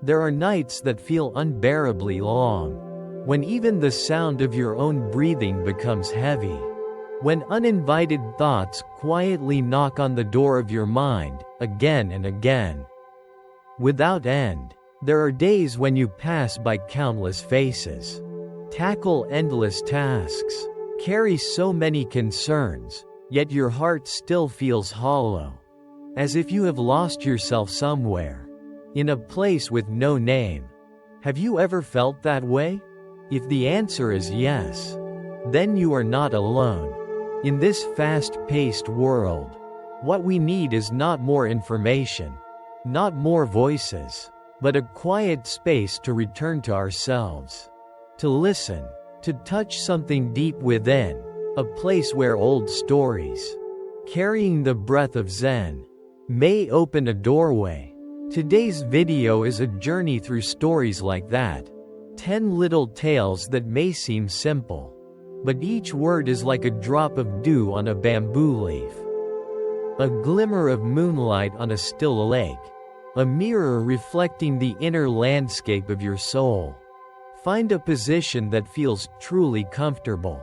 There are nights that feel unbearably long, when even the sound of your own breathing becomes heavy. When uninvited thoughts quietly knock on the door of your mind, again and again. Without end, there are days when you pass by countless faces, tackle endless tasks, carry so many concerns, yet your heart still feels hollow, as if you have lost yourself somewhere, in a place with no name. Have you ever felt that way? If the answer is yes, then you are not alone. In this fast-paced world, what we need is not more information, not more voices, but a quiet space to return to ourselves, to listen, to touch something deep within, a place where old stories, carrying the breath of Zen, may open a doorway. Today's video is a journey through stories like that, 10 little tales that may seem simple, but each word is like a drop of dew on a bamboo leaf, a glimmer of moonlight on a still lake, a mirror reflecting the inner landscape of your soul. Find a position that feels truly comfortable.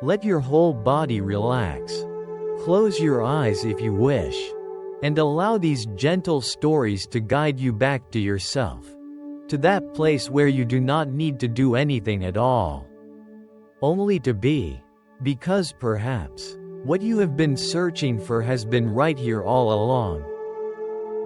Let your whole body relax. Close your eyes if you wish, and allow these gentle stories to guide you back to yourself, to that place where you do not need to do anything at all, only to be, because perhaps what you have been searching for has been right here all along.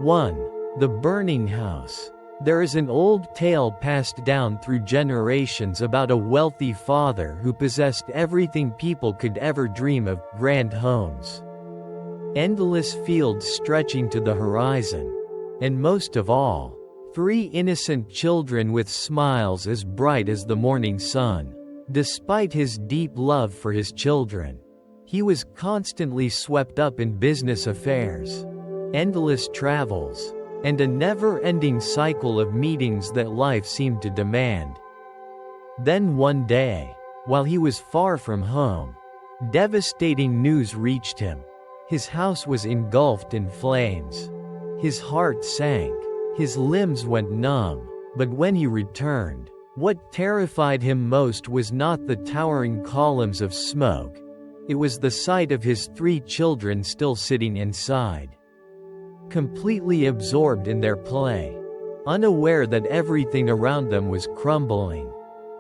1. The Burning House. There is an old tale passed down through generations about a wealthy father who possessed everything people could ever dream of: grand homes, endless fields stretching to the horizon, and most of all, 3 innocent children with smiles as bright as the morning sun. Despite his deep love for his children, he was constantly swept up in business affairs, endless travels, and a never-ending cycle of meetings that life seemed to demand. Then one day, while he was far from home, devastating news reached him. His house was engulfed in flames. His heart sank, his limbs went numb, but when he returned, what terrified him most was not the towering columns of smoke. It was the sight of his 3 children still sitting inside, completely absorbed in their play, unaware that everything around them was crumbling.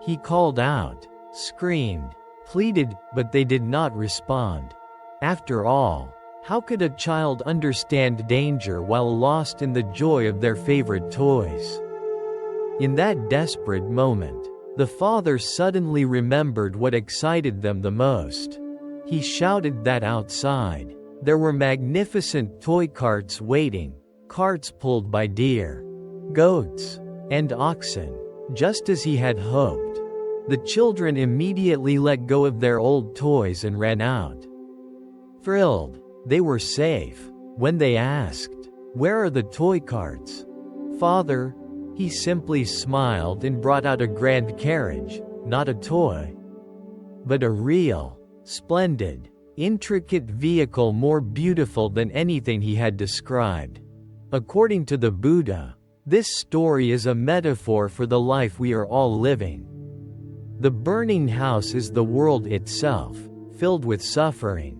He called out, screamed, pleaded, but they did not respond. After all, how could a child understand danger while lost in the joy of their favorite toys? In that desperate moment, the father suddenly remembered what excited them the most. He shouted that outside there were magnificent toy carts waiting, carts pulled by deer, goats, and oxen, just as he had hoped. The children immediately let go of their old toys and ran out. Thrilled, they were safe. When they asked, "Where are the toy carts, Father?" he simply smiled and brought out a grand carriage, not a toy, but a real, splendid, intricate vehicle more beautiful than anything he had described. According to the Buddha, this story is a metaphor for the life we are all living. The burning house is the world itself, filled with suffering,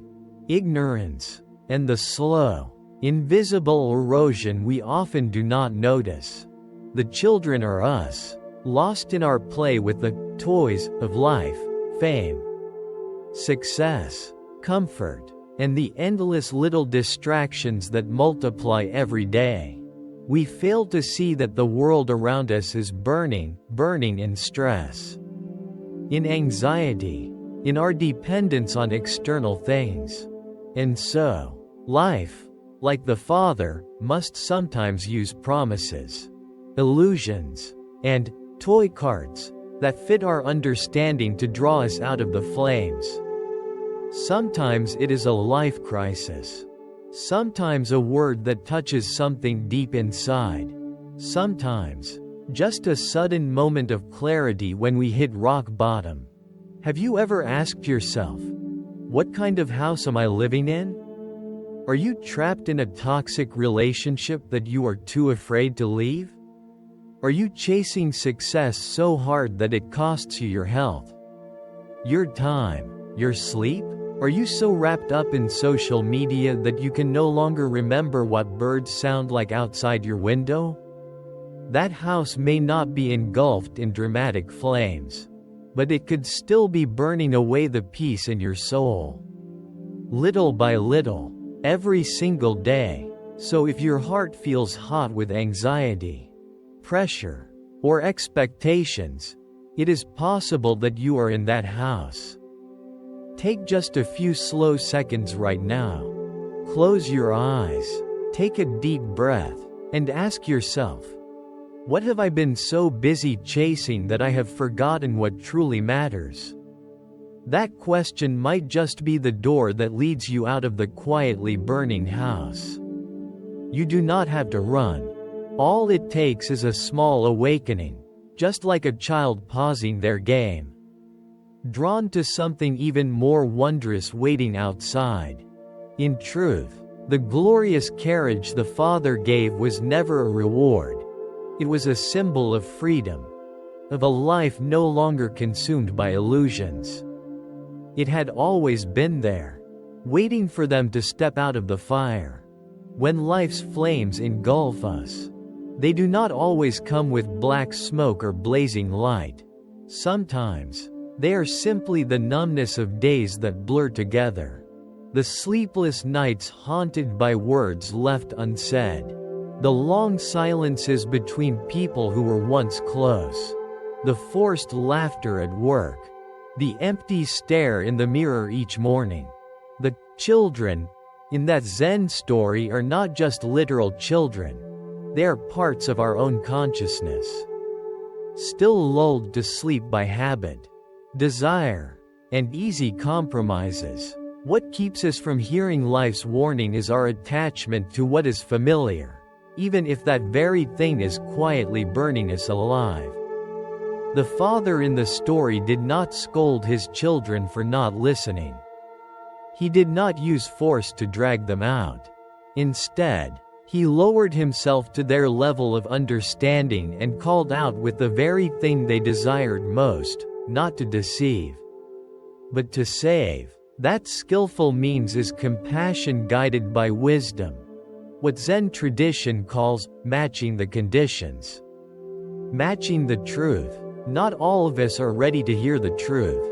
ignorance, and the slow, invisible erosion we often do not notice. The children are us, lost in our play with the toys of life, fame, success, comfort, and the endless little distractions that multiply every day. We fail to see that the world around us is burning in stress, in anxiety, in our dependence on external things. And so, life, like the Father, must sometimes use promises, illusions, and toy carts that fit our understanding to draw us out of the flames. Sometimes it is a life crisis. Sometimes a word that touches something deep inside. Sometimes, just a sudden moment of clarity when we hit rock bottom. Have you ever asked yourself, what kind of house am I living in? Are you trapped in a toxic relationship that you are too afraid to leave? Are you chasing success so hard that it costs you your health, your time, your sleep? Are you so wrapped up in social media that you can no longer remember what birds sound like outside your window? That house may not be engulfed in dramatic flames, but it could still be burning away the peace in your soul. Little by little, every single day. So if your heart feels hot with anxiety, pressure, or expectations, it is possible that you are in that house. Take just a few slow seconds right now. Close your eyes, take a deep breath, and ask yourself, what have I been so busy chasing that I have forgotten what truly matters? That question might just be the door that leads you out of the quietly burning house. You do not have to run. All it takes is a small awakening, just like a child pausing their game, drawn to something even more wondrous waiting outside. In truth, the glorious carriage the Father gave was never a reward. It was a symbol of freedom, of a life no longer consumed by illusions. It had always been there, waiting for them to step out of the fire. When life's flames engulf us, they do not always come with black smoke or blazing light. Sometimes, they are simply the numbness of days that blur together, the sleepless nights haunted by words left unsaid, the long silences between people who were once close, the forced laughter at work, the empty stare in the mirror each morning. The children in that Zen story are not just literal children, they are parts of our own consciousness, still lulled to sleep by habit, desire, and easy compromises. What keeps us from hearing life's warning is our attachment to what is familiar, even if that very thing is quietly burning us alive. The father in the story did not scold his children for not listening. He did not use force to drag them out. Instead, he lowered himself to their level of understanding and called out with the very thing they desired most, not to deceive, but to save. That skillful means is compassion guided by wisdom, what Zen tradition calls matching the conditions. Matching the truth. Not all of us are ready to hear the truth.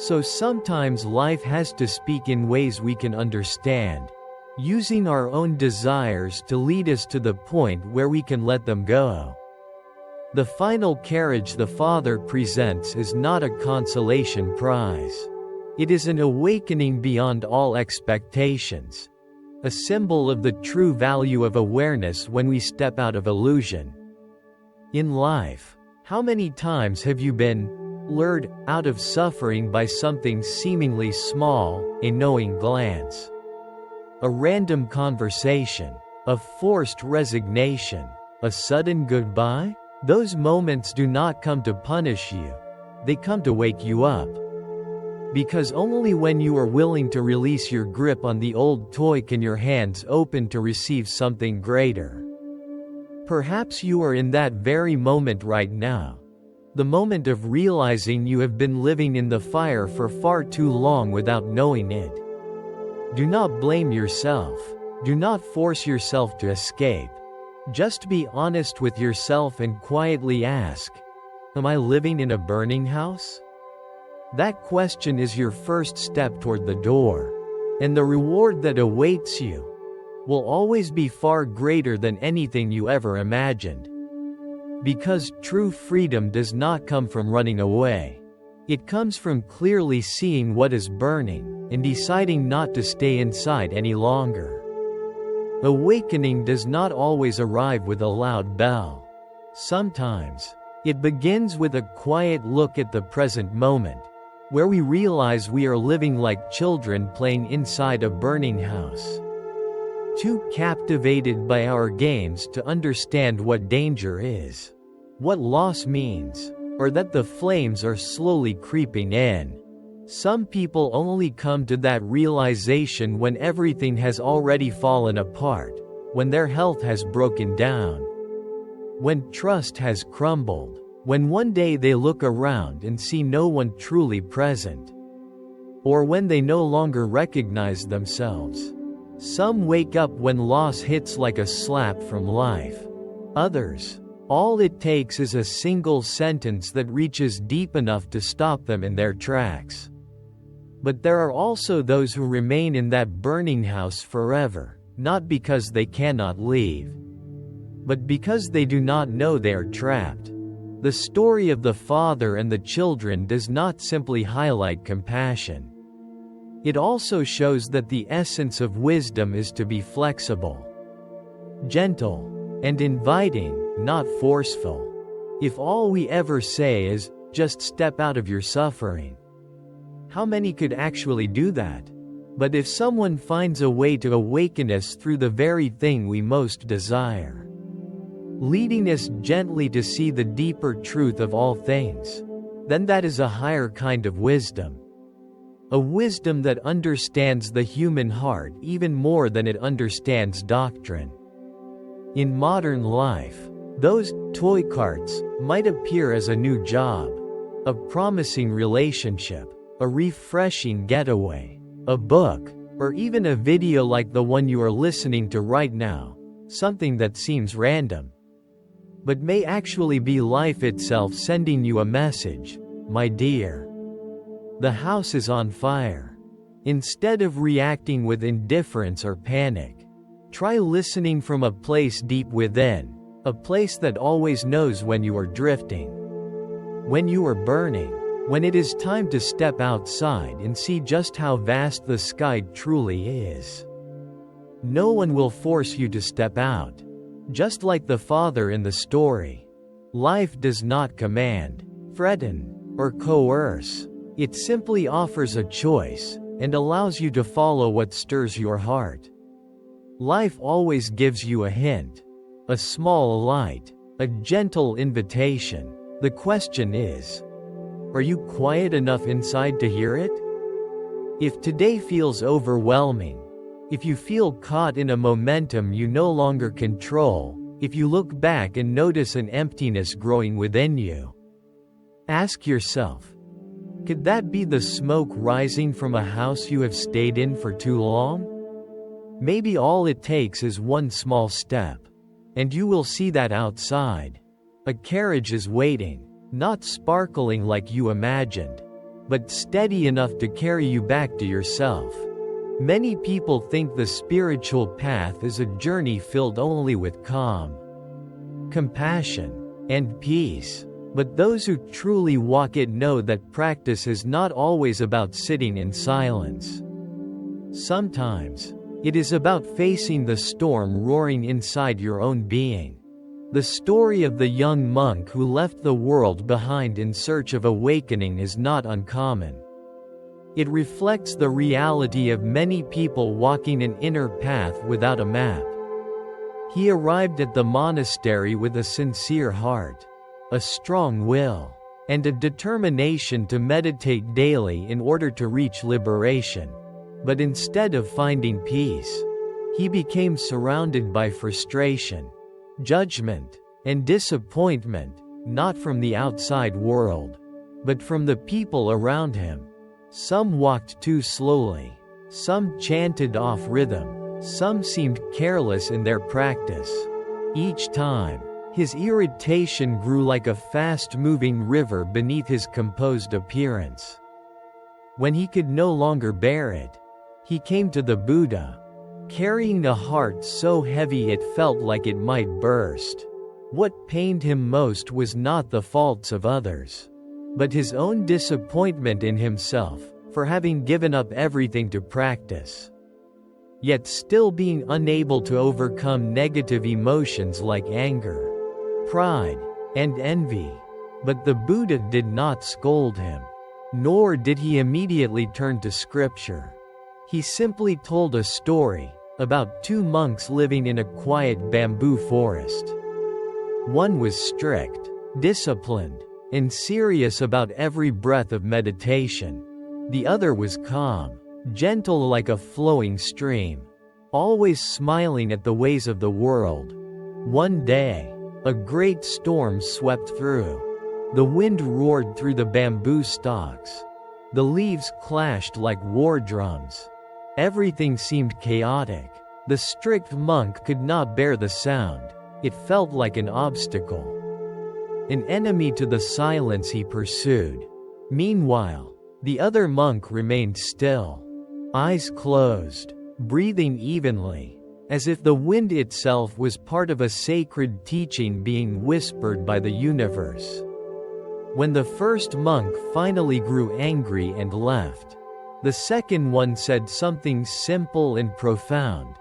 So sometimes life has to speak in ways we can understand, using our own desires to lead us to the point where we can let them go. The final carriage the Father presents is not a consolation prize. It is an awakening beyond all expectations, a symbol of the true value of awareness when we step out of illusion. In life, how many times have you been lured out of suffering by something seemingly small, a knowing glance, a random conversation, a forced resignation, a sudden goodbye? Those moments do not come to punish you, they come to wake you up. Because only when you are willing to release your grip on the old toy can your hands open to receive something greater. Perhaps you are in that very moment right now. The moment of realizing you have been living in the fire for far too long without knowing it. Do not blame yourself. Do not force yourself to escape. Just be honest with yourself and quietly ask, am I living in a burning house? That question is your first step toward the door. And the reward that awaits you will always be far greater than anything you ever imagined. Because true freedom does not come from running away. It comes from clearly seeing what is burning, and deciding not to stay inside any longer. Awakening does not always arrive with a loud bell. Sometimes, it begins with a quiet look at the present moment, where we realize we are living like children playing inside a burning house. Too captivated by our games to understand what danger is, what loss means, or that the flames are slowly creeping in. Some people only come to that realization when everything has already fallen apart, when their health has broken down. when trust has crumbled, when one day they look around and see no one truly present, or when they no longer recognize themselves. Some wake up when loss hits like a slap from life. Others, all it takes is a single sentence that reaches deep enough to stop them in their tracks. But there are also those who remain in that burning house forever, not because they cannot leave, but because they do not know they are trapped. The story of the father and the children does not simply highlight compassion. It also shows that the essence of wisdom is to be flexible, gentle, and inviting, not forceful. If all we ever say is, just step out of your suffering, how many could actually do that? But if someone finds a way to awaken us through the very thing we most desire, leading us gently to see the deeper truth of all things, then that is a higher kind of wisdom. A wisdom that understands the human heart even more than it understands doctrine. In modern life, those toy carts might appear as a new job, a promising relationship, a refreshing getaway, a book, or even a video like the one you are listening to right now, something that seems random, but may actually be life itself sending you a message. My dear, the house is on fire. Instead of reacting with indifference or panic, try listening from a place deep within, a place that always knows when you are drifting, when you are burning, when it is time to step outside and see just how vast the sky truly is. No one will force you to step out. Just like the father in the story, life does not command, threaten, or coerce. It simply offers a choice and allows you to follow what stirs your heart. Life always gives you a hint, a small light, a gentle invitation. The question is, are you quiet enough inside to hear it? If today feels overwhelming, if you feel caught in a momentum you no longer control, if you look back and notice an emptiness growing within you, ask yourself, could that be the smoke rising from a house you have stayed in for too long? Maybe all it takes is one small step, and you will see that outside, a carriage is waiting, not sparkling like you imagined, but steady enough to carry you back to yourself. Many people think the spiritual path is a journey filled only with calm, compassion, and peace. But those who truly walk it know that practice is not always about sitting in silence. Sometimes, it is about facing the storm roaring inside your own being. The story of the young monk who left the world behind in search of awakening is not uncommon. It reflects the reality of many people walking an inner path without a map. He arrived at the monastery with a sincere heart, a strong will, and a determination to meditate daily in order to reach liberation. But instead of finding peace, he became surrounded by frustration, judgment, and disappointment, not from the outside world, but from the people around him. Some walked too slowly, some chanted off rhythm, some seemed careless in their practice. Each time, his irritation grew like a fast-moving river beneath his composed appearance. When he could no longer bear it, he came to the Buddha, carrying a heart so heavy it felt like it might burst. What pained him most was not the faults of others, but his own disappointment in himself, for having given up everything to practice, yet still being unable to overcome negative emotions like anger, pride, and envy. But the Buddha did not scold him, nor did he immediately turn to scripture. He simply told a story about two monks living in a quiet bamboo forest. One was strict, disciplined, and serious about every breath of meditation. The other was calm, gentle like a flowing stream, always smiling at the ways of the world. One day, A great storm swept through. The wind roared through the bamboo stalks. The leaves clashed like war drums. Everything seemed chaotic. The strict monk could not bear the sound. It felt like an obstacle. An enemy to the silence he pursued. Meanwhile, the other monk remained still. Eyes closed, breathing evenly, as if the wind itself was part of a sacred teaching being whispered by the universe. When the first monk finally grew angry and left, the second one said something simple and profound.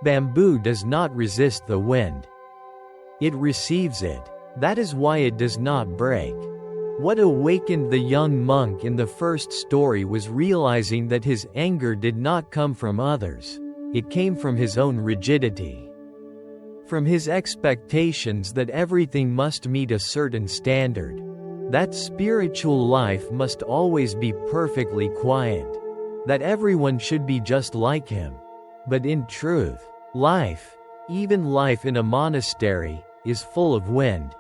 Bamboo does not resist the wind. It receives it. That is why it does not break. What awakened the young monk in the first story was realizing that his anger did not come from others. It came from his own rigidity. From his expectations that everything must meet a certain standard. That spiritual life must always be perfectly quiet. That everyone should be just like him. But in truth, life, even life in a monastery, is full of wind.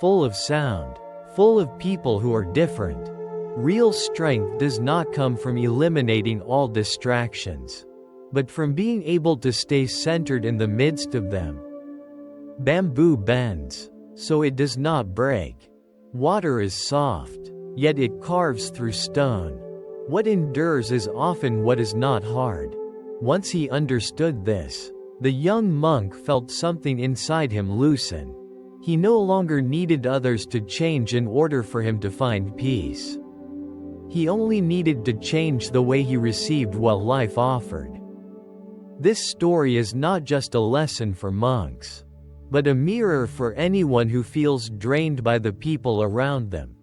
Full of sound. Full of people who are different. Real strength does not come from eliminating all distractions, but from being able to stay centered in the midst of them. Bamboo bends, so it does not break. Water is soft, yet it carves through stone. What endures is often what is not hard. Once he understood this, the young monk felt something inside him loosen. He no longer needed others to change in order for him to find peace. He only needed to change the way he received what life offered. This story is not just a lesson for monks, but a mirror for anyone who feels drained by the people around them.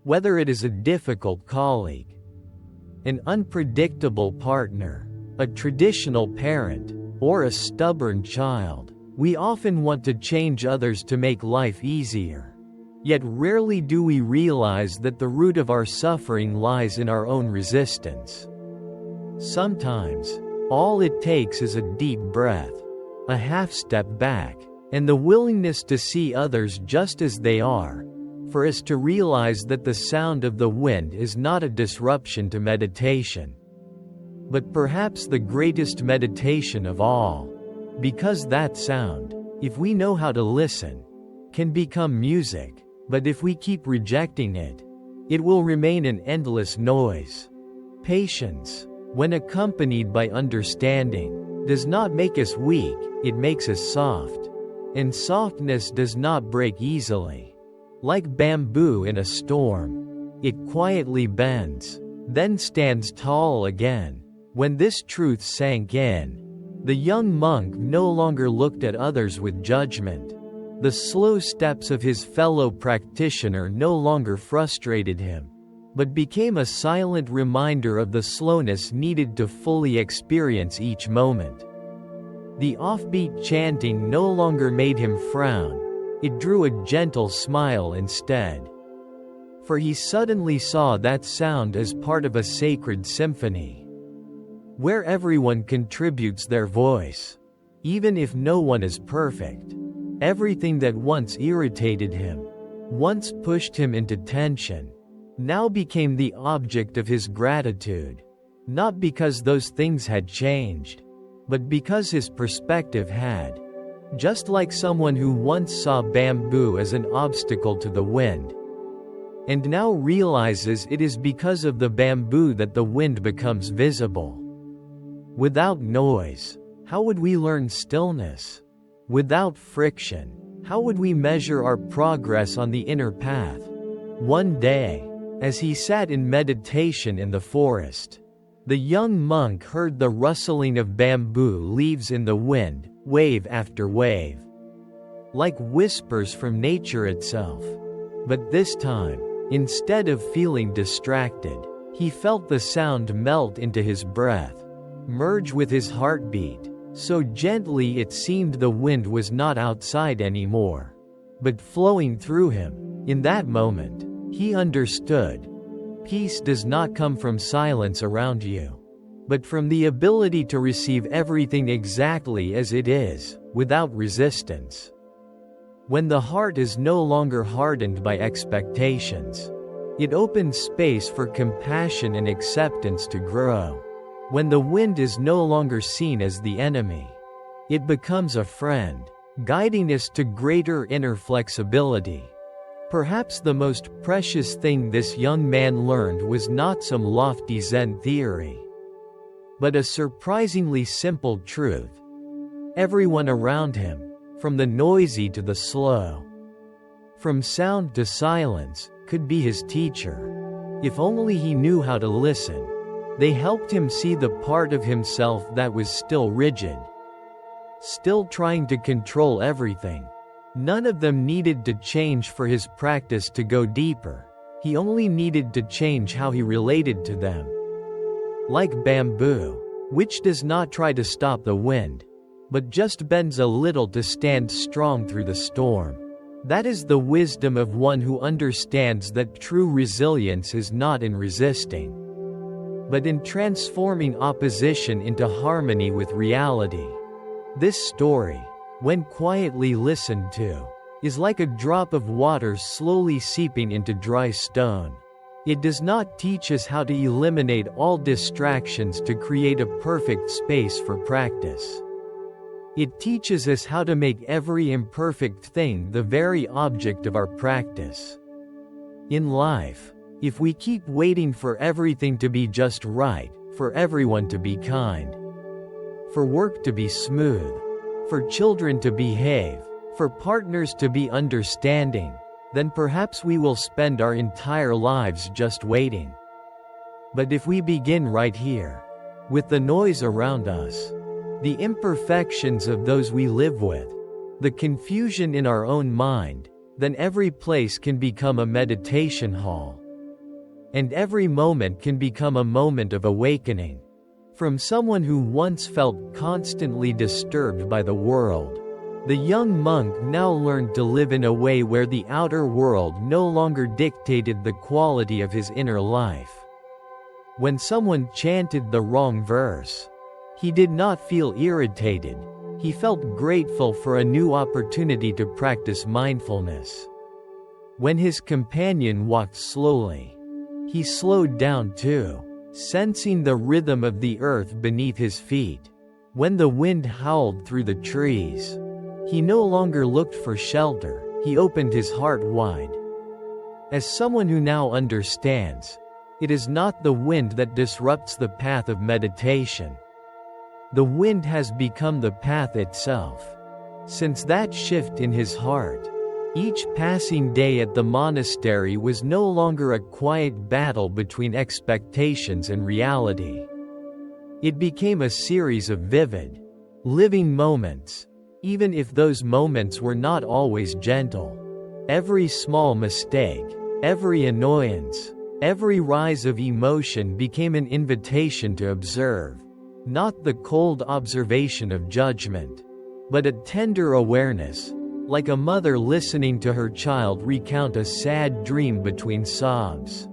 Whether it is a difficult colleague, an unpredictable partner, a traditional parent, or a stubborn child, we often want to change others to make life easier. Yet rarely do we realize that the root of our suffering lies in our own resistance. Sometimes, all it takes is a deep breath, a half step back, and the willingness to see others just as they are, for us to realize that the sound of the wind is not a disruption to meditation, but perhaps the greatest meditation of all. Because that sound, if we know how to listen, can become music, but if we keep rejecting it, it will remain an endless noise. Patience, when accompanied by understanding, does not make us weak, it makes us soft. And softness does not break easily. Like bamboo in a storm, it quietly bends, then stands tall again. When this truth sank in, the young monk no longer looked at others with judgment. The slow steps of his fellow practitioner no longer frustrated him, but became a silent reminder of the slowness needed to fully experience each moment. The offbeat chanting no longer made him frown, it drew a gentle smile instead. For he suddenly saw that sound as part of a sacred symphony, where everyone contributes their voice. Even if no one is perfect, everything that once irritated him, once pushed him into tension, now became the object of his gratitude, not because those things had changed, but because his perspective had. Just like someone who once saw bamboo as an obstacle to the wind, and now realizes it is because of the bamboo that the wind becomes visible. Without noise, how would we learn stillness? Without friction, how would we measure our progress on the inner path? One day, as he sat in meditation in the forest, the young monk heard the rustling of bamboo leaves in the wind, wave after wave, like whispers from nature itself. But this time, instead of feeling distracted, he felt the sound melt into his breath, merge with his heartbeat, so gently it seemed the wind was not outside anymore, but flowing through him. In that moment, he understood. Peace does not come from silence around you, but from the ability to receive everything exactly as it is, without resistance. When the heart is no longer hardened by expectations, it opens space for compassion and acceptance to grow. When the wind is no longer seen as the enemy, it becomes a friend, guiding us to greater inner flexibility. Perhaps the most precious thing this young man learned was not some lofty Zen theory, but a surprisingly simple truth. Everyone around him, from the noisy to the slow, from sound to silence, could be his teacher. If only he knew how to listen. They helped him see the part of himself that was still rigid, still trying to control everything. None of them needed to change for his practice to go deeper. He only needed to change how he related to them. Like bamboo, which does not try to stop the wind, but just bends a little to stand strong through the storm. That is the wisdom of one who understands that true resilience is not in resisting, but in transforming opposition into harmony with reality. This story, when quietly listened to, is like a drop of water slowly seeping into dry stone. It does not teach us how to eliminate all distractions to create a perfect space for practice. It teaches us how to make every imperfect thing the very object of our practice. In life, if we keep waiting for everything to be just right, for everyone to be kind, for work to be smooth, for children to behave, for partners to be understanding, then perhaps we will spend our entire lives just waiting. But if we begin right here, with the noise around us, the imperfections of those we live with, the confusion in our own mind, then every place can become a meditation hall. And every moment can become a moment of awakening. From someone who once felt constantly disturbed by the world, the young monk now learned to live in a way where the outer world no longer dictated the quality of his inner life. When someone chanted the wrong verse, he did not feel irritated. He felt grateful for a new opportunity to practice mindfulness. When his companion walked slowly, he slowed down too, sensing the rhythm of the earth beneath his feet. When the wind howled through the trees, he no longer looked for shelter, he opened his heart wide. As someone who now understands, it is not the wind that disrupts the path of meditation. The wind has become the path itself. Since that shift in his heart, each passing day at the monastery was no longer a quiet battle between expectations and reality. It became a series of vivid, living moments, even if those moments were not always gentle. Every small mistake, every annoyance, every rise of emotion became an invitation to observe. Not the cold observation of judgment, but a tender awareness, like a mother listening to her child recount a sad dream between sobs.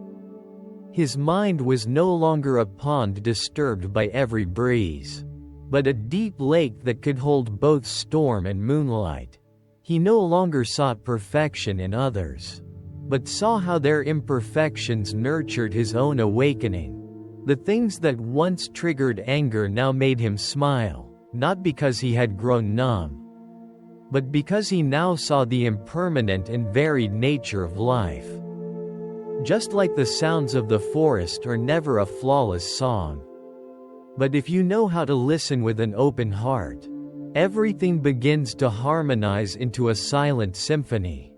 His mind was no longer a pond disturbed by every breeze, but a deep lake that could hold both storm and moonlight. He no longer sought perfection in others, but saw how their imperfections nurtured his own awakening. The things that once triggered anger now made him smile, not because he had grown numb, but because he now saw the impermanent and varied nature of life. Just like the sounds of the forest are never a flawless song. But if you know how to listen with an open heart, everything begins to harmonize into a silent symphony.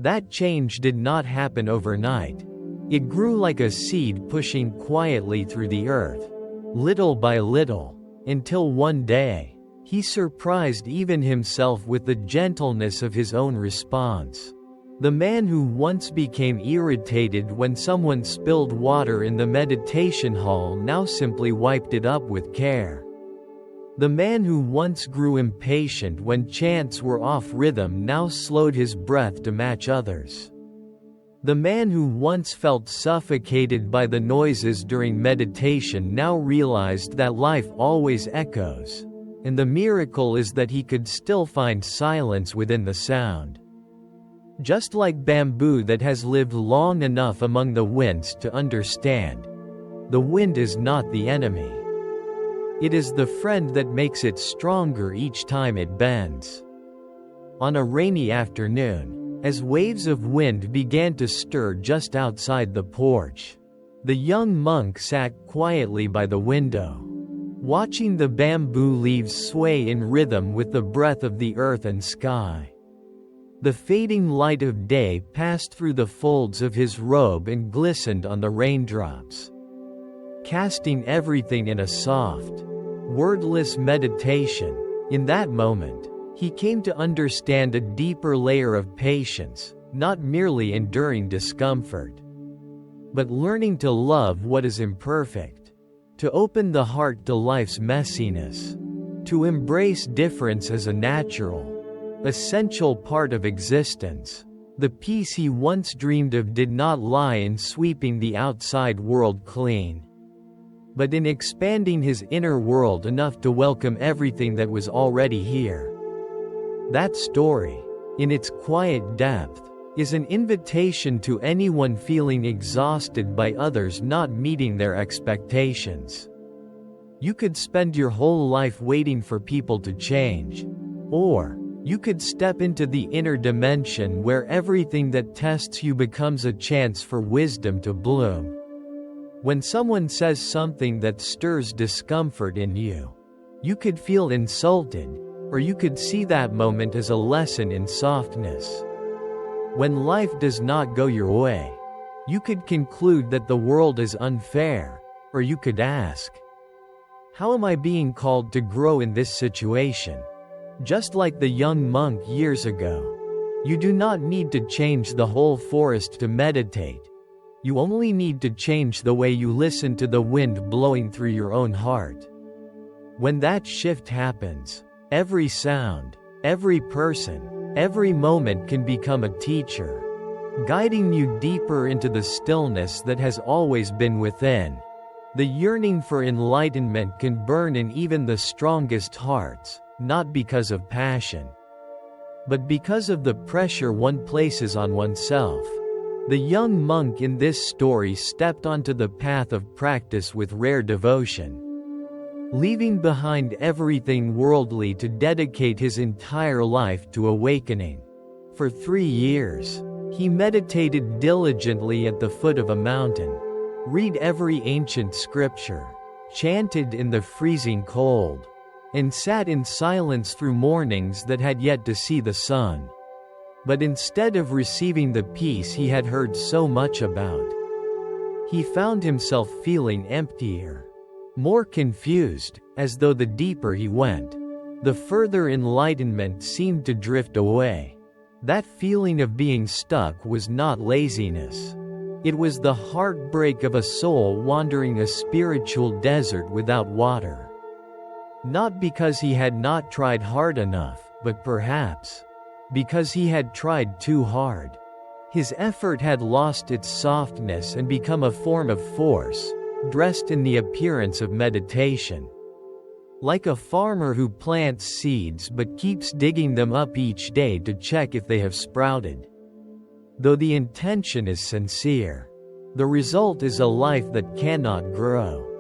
That change did not happen overnight. It grew like a seed pushing quietly through the earth, little by little, until one day, he surprised even himself with the gentleness of his own response. The man who once became irritated when someone spilled water in the meditation hall now simply wiped it up with care. The man who once grew impatient when chants were off rhythm now slowed his breath to match others. The man who once felt suffocated by the noises during meditation now realized that life always echoes, and the miracle is that he could still find silence within the sound. Just like bamboo that has lived long enough among the winds to understand, the wind is not the enemy. It is the friend that makes it stronger each time it bends. On a rainy afternoon, as waves of wind began to stir just outside the porch, the young monk sat quietly by the window, watching the bamboo leaves sway in rhythm with the breath of the earth and sky. The fading light of day passed through the folds of his robe and glistened on the raindrops, casting everything in a soft, wordless meditation. In that moment, he came to understand a deeper layer of patience, not merely enduring discomfort, but learning to love what is imperfect, to open the heart to life's messiness, to embrace difference as a natural, essential part of existence. The peace he once dreamed of did not lie in sweeping the outside world clean, but in expanding his inner world enough to welcome everything that was already here. That story, in its quiet depth, is an invitation to anyone feeling exhausted by others not meeting their expectations. You could spend your whole life waiting for people to change, or you could step into the inner dimension where everything that tests you becomes a chance for wisdom to bloom. When someone says something that stirs discomfort in you, you could feel insulted, or you could see that moment as a lesson in softness. When life does not go your way, you could conclude that the world is unfair, or you could ask, how am I being called to grow in this situation? Just like the young monk years ago, you do not need to change the whole forest to meditate. You only need to change the way you listen to the wind blowing through your own heart. When that shift happens, every sound, every person, every moment can become a teacher, guiding you deeper into the stillness that has always been within. The yearning for enlightenment can burn in even the strongest hearts, not because of passion, but because of the pressure one places on oneself. The young monk in this story stepped onto the path of practice with rare devotion, leaving behind everything worldly to dedicate his entire life to awakening. For 3 years, he meditated diligently at the foot of a mountain, read every ancient scripture, chanted in the freezing cold, and sat in silence through mornings that had yet to see the sun. But instead of receiving the peace he had heard so much about, he found himself feeling emptier, more confused, as though the deeper he went, the further enlightenment seemed to drift away. That feeling of being stuck was not laziness. It was the heartbreak of a soul wandering a spiritual desert without water. Not because he had not tried hard enough, but perhaps because he had tried too hard. His effort had lost its softness and become a form of force, dressed in the appearance of meditation. Like a farmer who plants seeds but keeps digging them up each day to check if they have sprouted. Though the intention is sincere, the result is a life that cannot grow.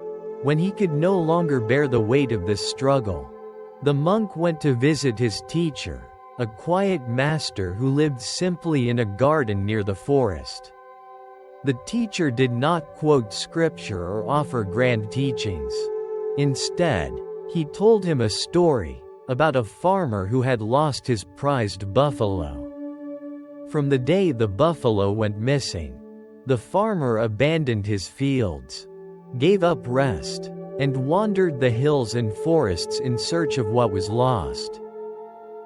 When he could no longer bear the weight of this struggle, the monk went to visit his teacher, a quiet master who lived simply in a garden near the forest. The teacher did not quote scripture or offer grand teachings. Instead, he told him a story about a farmer who had lost his prized buffalo. From the day the buffalo went missing, the farmer abandoned his fields, gave up rest, and wandered the hills and forests in search of what was lost.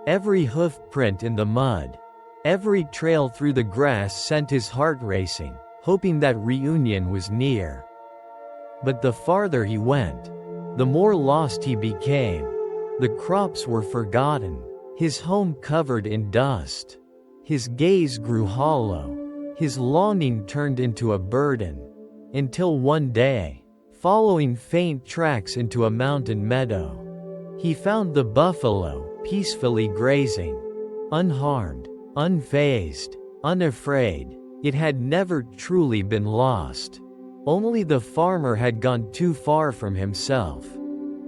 Every hoof print in the mud, every trail through the grass sent his heart racing, hoping that reunion was near. But the farther he went, the more lost he became. The crops were forgotten, his home covered in dust. His gaze grew hollow, his longing turned into a burden, until one day, following faint tracks into a mountain meadow, he found the buffalo, peacefully grazing, unharmed, Unfazed, unafraid, it had never truly been lost. Only the farmer had gone too far from himself.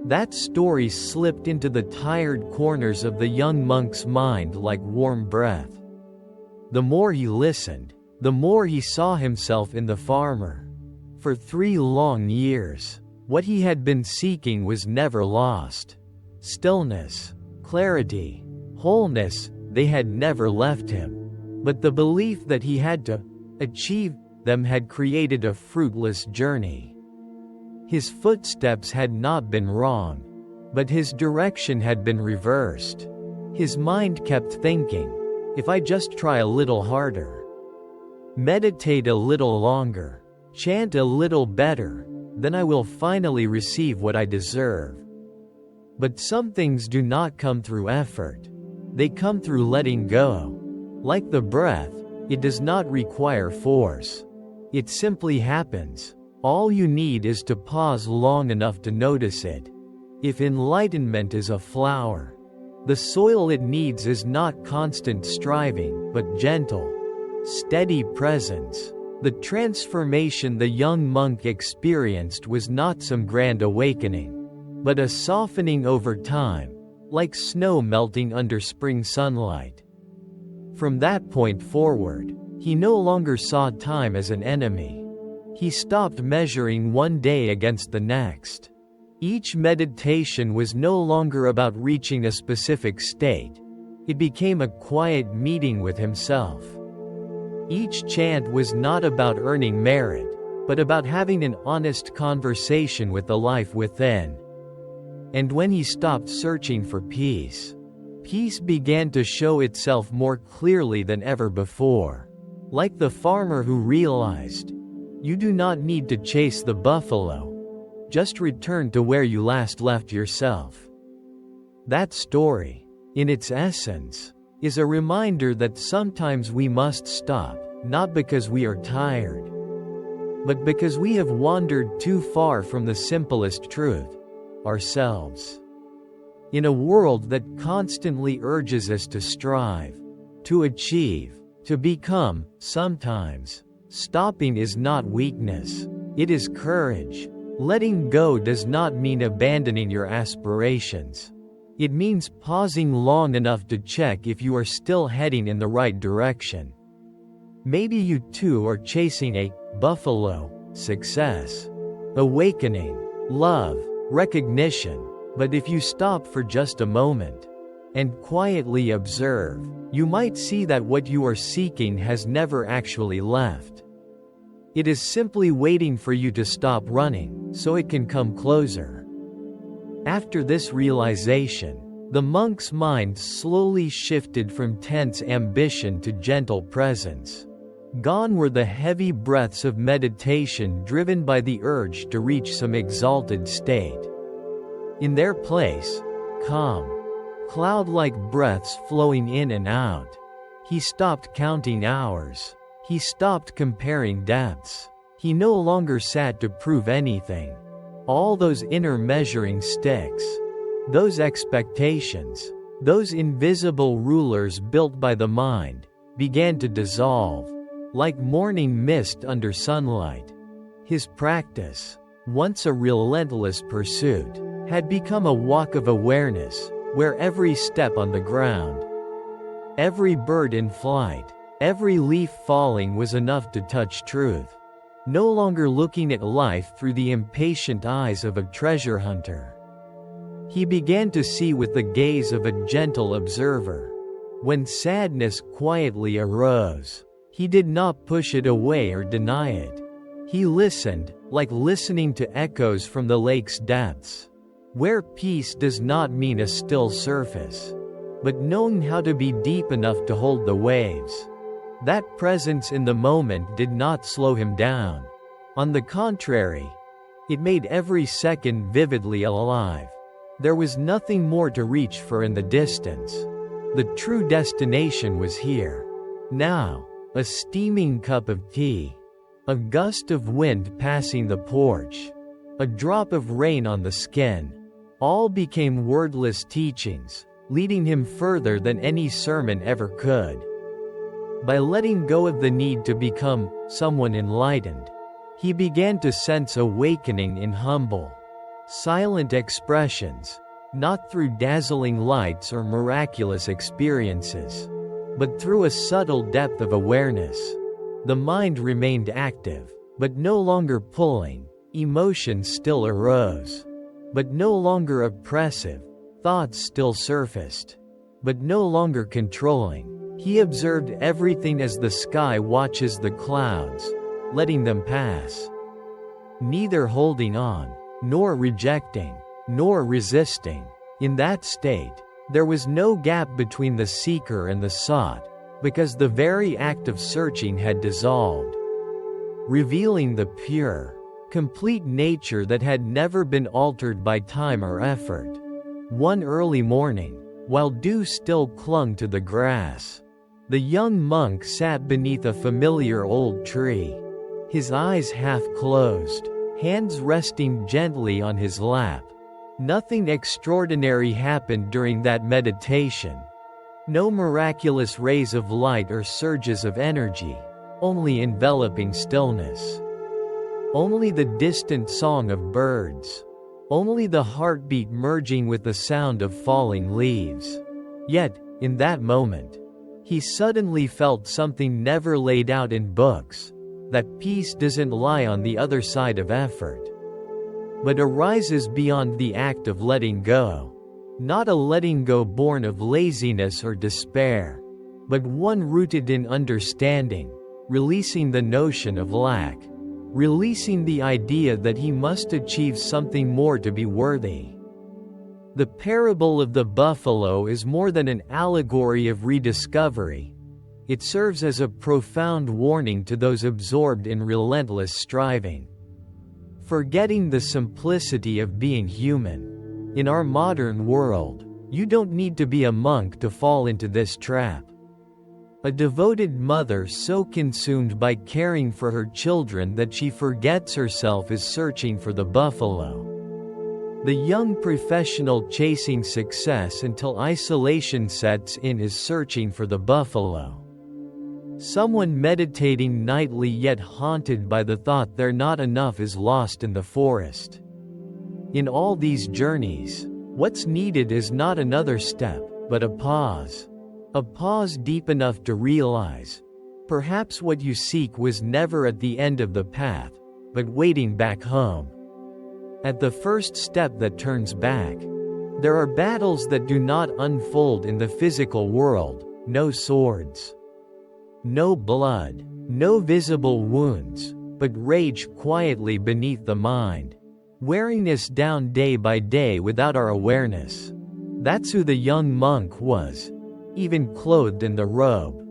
That story slipped into the tired corners of the young monk's mind like warm breath. The more he listened, the more he saw himself in the farmer. For 3 long years, what he had been seeking was never lost. Stillness, clarity, wholeness, they had never left him. But the belief that he had to achieve them had created a fruitless journey. His footsteps had not been wrong, but his direction had been reversed. His mind kept thinking, if I just try a little harder, meditate a little longer, chant a little better, then I will finally receive what I deserve. But some things do not come through effort. They come through letting go. Like the breath, it does not require force. It simply happens. All you need is to pause long enough to notice it. If enlightenment is a flower, the soil it needs is not constant striving, but gentle, steady presence. The transformation the young monk experienced was not some grand awakening, but a softening over time, like snow melting under spring sunlight. From that point forward, he no longer saw time as an enemy. He stopped measuring one day against the next. Each meditation was no longer about reaching a specific state. It became a quiet meeting with himself. Each chant was not about earning merit, but about having an honest conversation with the life within. And when he stopped searching for peace, peace began to show itself more clearly than ever before. Like the farmer who realized, you do not need to chase the buffalo. Just return to where you last left yourself. That story, in its essence, is a reminder that sometimes we must stop, not because we are tired, but because we have wandered too far from the simplest truth, ourselves. In a world that constantly urges us to strive, to achieve, to become, sometimes, stopping is not weakness, it is courage. Letting go does not mean abandoning your aspirations. It means pausing long enough to check if you are still heading in the right direction. Maybe you too are chasing a buffalo, success, awakening, love, recognition, but if you stop for just a moment and quietly observe, you might see that what you are seeking has never actually left. It is simply waiting for you to stop running, so it can come closer. After this realization, the monk's mind slowly shifted from tense ambition to gentle presence. Gone were the heavy breaths of meditation driven by the urge to reach some exalted state. In their place, calm, cloud-like breaths flowing in and out. He stopped counting hours. He stopped comparing depths. He no longer sat to prove anything. All those inner measuring sticks, those expectations, those invisible rulers built by the mind, began to dissolve, like morning mist under sunlight. His practice, once a relentless pursuit, had become a walk of awareness, where every step on the ground, every bird in flight, every leaf falling was enough to touch truth. No longer looking at life through the impatient eyes of a treasure hunter. He began to see with the gaze of a gentle observer. When sadness quietly arose, he did not push it away or deny it. He listened, like listening to echoes from the lake's depths, where peace does not mean a still surface, but knowing how to be deep enough to hold the waves. That presence in the moment did not slow him down. On the contrary, it made every second vividly alive. There was nothing more to reach for in the distance. The true destination was here. Now, a steaming cup of tea, a gust of wind passing the porch, a drop of rain on the skin, all became wordless teachings, leading him further than any sermon ever could. By letting go of the need to become someone enlightened, he began to sense awakening in humble, silent expressions, not through dazzling lights or miraculous experiences, but through a subtle depth of awareness. The mind remained active, but no longer pulling. Emotions still arose, but no longer oppressive. Thoughts still surfaced, but no longer controlling. He observed everything as the sky watches the clouds, letting them pass. Neither holding on, nor rejecting, nor resisting. In that state, there was no gap between the seeker and the sought, because the very act of searching had dissolved, revealing the pure, complete nature that had never been altered by time or effort. One early morning, while dew still clung to the grass, the young monk sat beneath a familiar old tree, his eyes half closed, hands resting gently on his lap. Nothing extraordinary happened during that meditation. No miraculous rays of light or surges of energy, only enveloping stillness. Only the distant song of birds. Only the heartbeat merging with the sound of falling leaves. Yet, in that moment, he suddenly felt something never laid out in books, that peace doesn't lie on the other side of effort, but arises beyond the act of letting go. Not a letting go born of laziness or despair, but one rooted in understanding, releasing the notion of lack, releasing the idea that he must achieve something more to be worthy. The parable of the buffalo is more than an allegory of rediscovery. It serves as a profound warning to those absorbed in relentless striving, forgetting the simplicity of being human. In our modern world, you don't need to be a monk to fall into this trap. A devoted mother so consumed by caring for her children that she forgets herself is searching for the buffalo. The young professional chasing success until isolation sets in is searching for the buffalo. Someone meditating nightly yet haunted by the thought they're not enough is lost in the forest. In all these journeys, what's needed is not another step, but a pause. A pause deep enough to realize, perhaps what you seek was never at the end of the path, but waiting back home. At the first step that turns back. There are battles that do not unfold in the physical world, no swords, no blood, no visible wounds, but rage quietly beneath the mind, wearing us down day by day without our awareness. That's who the young monk was, even clothed in the robe,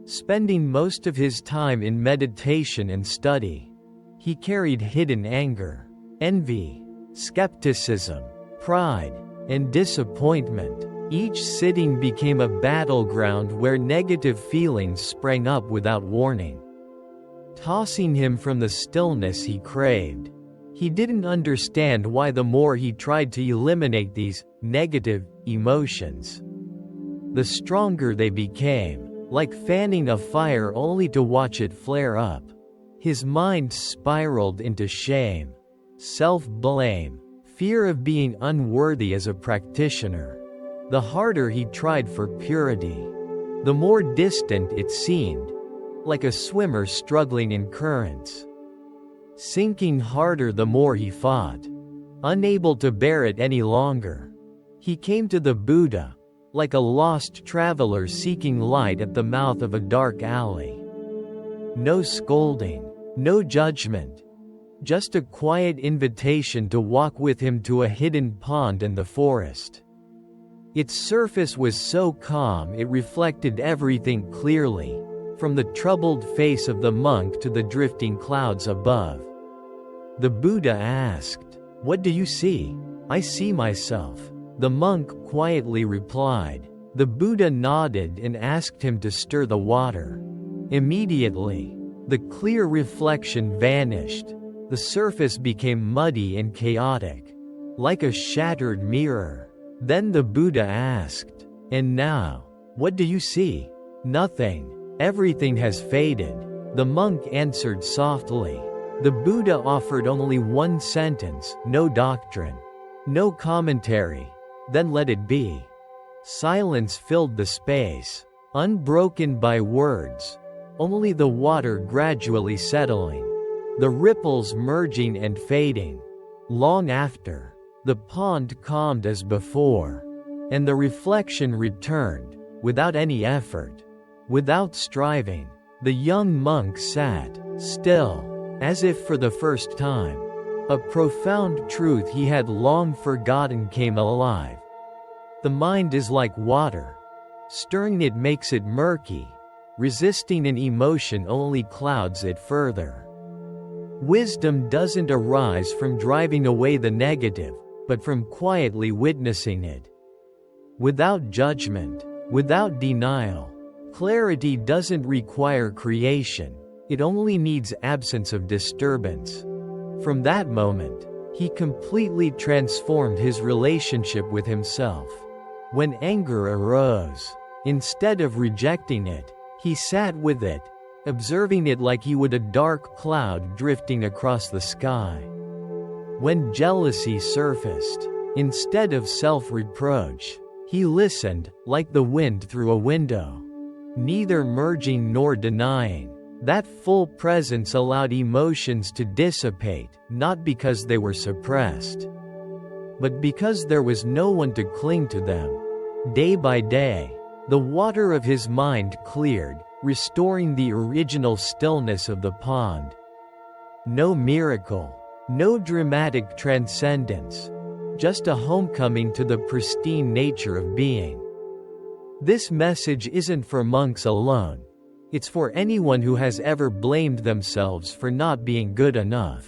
spending most of his time in meditation and study. He carried hidden anger, envy, skepticism, pride, and disappointment. Each sitting became a battleground where negative feelings sprang up without warning, tossing him from the stillness he craved. He didn't understand why the more he tried to eliminate these negative emotions, the stronger they became, like fanning a fire only to watch it flare up. His mind spiraled into shame, self-blame, fear of being unworthy as a practitioner. The harder he tried for purity, the more distant it seemed, like a swimmer struggling in currents. Sinking harder the more he fought, unable to bear it any longer. He came to the Buddha, like a lost traveler seeking light at the mouth of a dark alley. No scolding, no judgment, just a quiet invitation to walk with him to a hidden pond in the forest. Its surface was so calm it reflected everything clearly, from the troubled face of the monk to the drifting clouds above. The Buddha asked, "What do you see?" "I see myself," the monk quietly replied. The Buddha nodded and asked him to stir the water. Immediately, the clear reflection vanished. The surface became muddy and chaotic, like a shattered mirror. Then the Buddha asked, "And now, what do you see?" "Nothing," Everything has faded, the monk answered softly. The Buddha offered only one sentence, no doctrine, no commentary. Then let it be. Silence filled the space, unbroken by words, only the water gradually settling, the ripples merging and fading. Long after, the pond calmed as before, and the reflection returned, without any effort, without striving. The young monk sat, still, as if for the first time. A profound truth he had long forgotten came alive. The mind is like water. Stirring it makes it murky. Resisting an emotion only clouds it further. Wisdom doesn't arise from driving away the negative, but from quietly witnessing it. Without judgment, without denial. Clarity doesn't require creation, it only needs absence of disturbance. From that moment, he completely transformed his relationship with himself. When anger arose, instead of rejecting it, he sat with it, observing it like he would a dark cloud drifting across the sky. When jealousy surfaced, instead of self-reproach, he listened, like the wind through a window. Neither merging nor denying. That full presence allowed emotions to dissipate, not because they were suppressed, but because there was no one to cling to them. Day by day, the water of his mind cleared, restoring the original stillness of the pond. No miracle, no dramatic transcendence, just a homecoming to the pristine nature of being. This message isn't for monks alone. It's for anyone who has ever blamed themselves for not being good enough,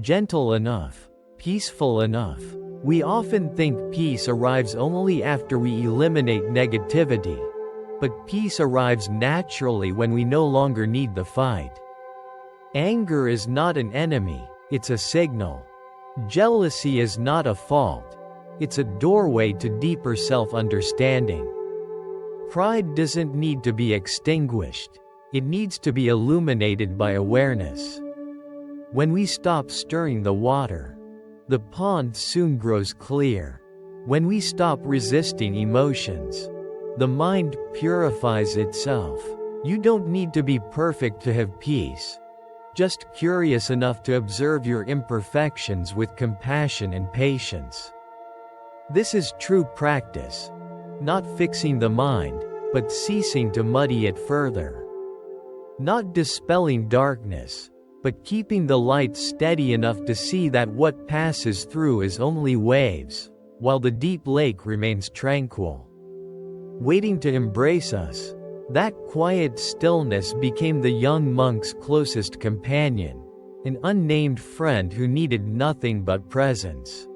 gentle enough, peaceful enough. We often think peace arrives only after we eliminate negativity, but peace arrives naturally when we no longer need the fight. Anger is not an enemy, it's a signal. Jealousy is not a fault, it's a doorway to deeper self-understanding. Pride doesn't need to be extinguished, it needs to be illuminated by awareness. When we stop stirring the water, the pond soon grows clear. When we stop resisting emotions, the mind purifies itself. You don't need to be perfect to have peace, just curious enough to observe your imperfections with compassion and patience. This is true practice. Not fixing the mind, but ceasing to muddy it further. Not dispelling darkness, but keeping the light steady enough to see that what passes through is only waves, while the deep lake remains tranquil, waiting to embrace us. That quiet stillness became the young monk's closest companion, an unnamed friend who needed nothing but presence.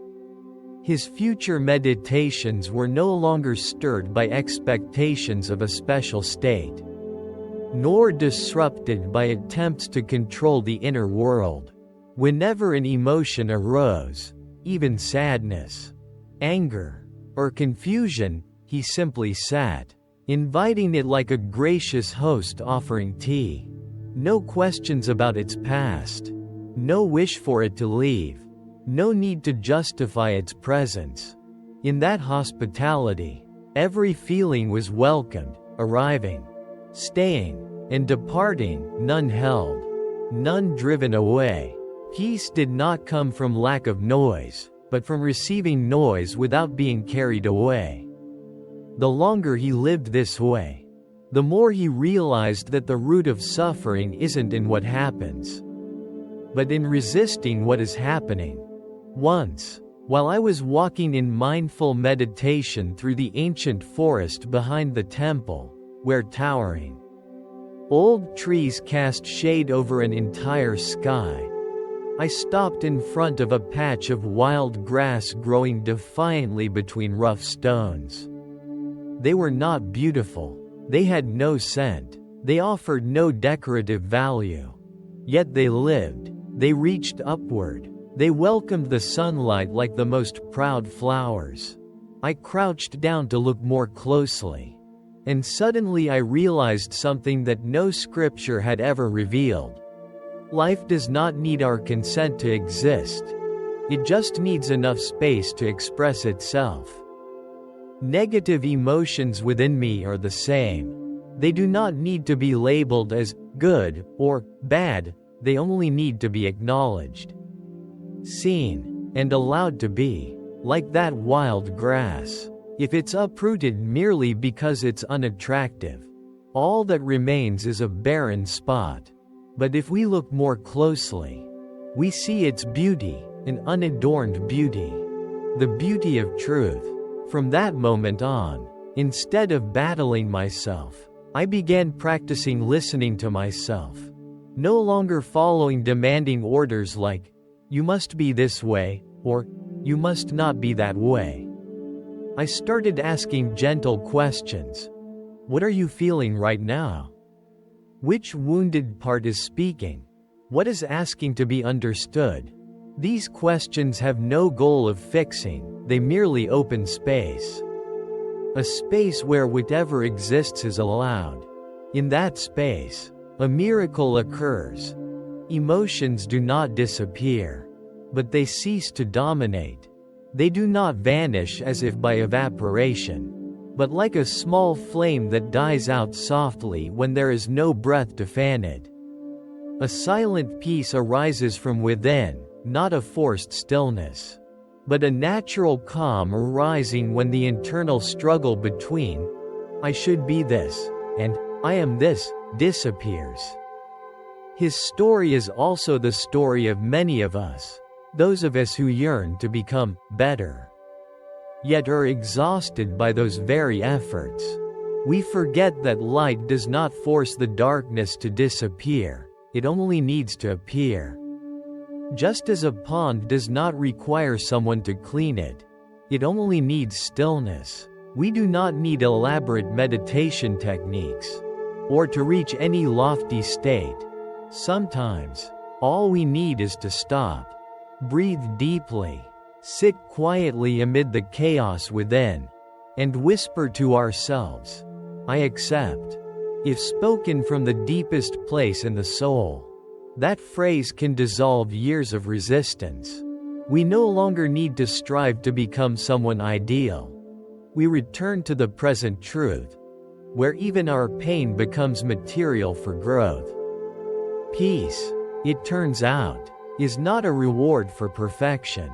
His future meditations were no longer stirred by expectations of a special state, nor disrupted by attempts to control the inner world. Whenever an emotion arose, even sadness, anger, or confusion, he simply sat, inviting it like a gracious host offering tea. No questions about its past, no wish for it to leave. No need to justify its presence. In that hospitality, every feeling was welcomed, arriving, staying, and departing, none held, none driven away. Peace did not come from lack of noise, but from receiving noise without being carried away. The longer he lived this way, the more he realized that the root of suffering isn't in what happens, but in resisting what is happening. Once, while I was walking in mindful meditation through the ancient forest behind the temple, where towering old trees cast shade over an entire sky, I stopped in front of a patch of wild grass growing defiantly between rough stones. They were not beautiful, they had no scent, they offered no decorative value. Yet they lived, they reached upward. They welcomed the sunlight like the most proud flowers. I crouched down to look more closely, And suddenly I realized something that no scripture had ever revealed. Life does not need our consent to exist. It just needs enough space to express itself. Negative emotions within me are the same. They do not need to be labeled as good or bad, they only need to be acknowledged, seen, and allowed to be, like that wild grass. If it's uprooted merely because it's unattractive, all that remains is a barren spot. But if we look more closely, we see its beauty, an unadorned beauty, the beauty of truth. From that moment on, instead of battling myself, I began practicing listening to myself, no longer following demanding orders like, you must be this way, or you must not be that way. I started asking gentle questions. What are you feeling right now? Which wounded part is speaking? What is asking to be understood? These questions have no goal of fixing, they merely open space. A space where whatever exists is allowed. In that space, a miracle occurs. Emotions do not disappear, but they cease to dominate. They do not vanish as if by evaporation, but like a small flame that dies out softly when there is no breath to fan it. A silent peace arises from within, not a forced stillness, but a natural calm arising when the internal struggle between, I should be this, and I am this, disappears. His story is also the story of many of us, those of us who yearn to become better, yet are exhausted by those very efforts. We forget that light does not force the darkness to disappear, it only needs to appear. Just as a pond does not require someone to clean it, it only needs stillness. We do not need elaborate meditation techniques, or to reach any lofty state. Sometimes, all we need is to stop, breathe deeply, sit quietly amid the chaos within, and whisper to ourselves, I accept. If spoken from the deepest place in the soul, that phrase can dissolve years of resistance. We no longer need to strive to become someone ideal. We return to the present truth, where even our pain becomes material for growth. Peace, it turns out, is not a reward for perfection.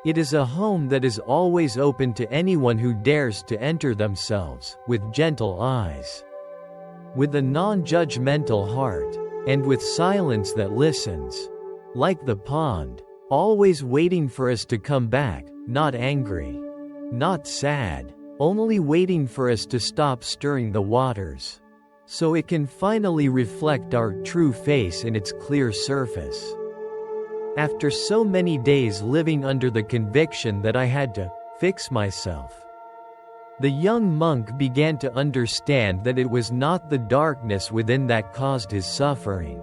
It is a home that is always open to anyone who dares to enter themselves, with gentle eyes, with a non-judgmental heart, and with silence that listens, like the pond, always waiting for us to come back, not angry, not sad, only waiting for us to stop stirring the waters, so it can finally reflect our true face in its clear surface. After so many days living under the conviction that I had to fix myself, the young monk began to understand that it was not the darkness within that caused his suffering,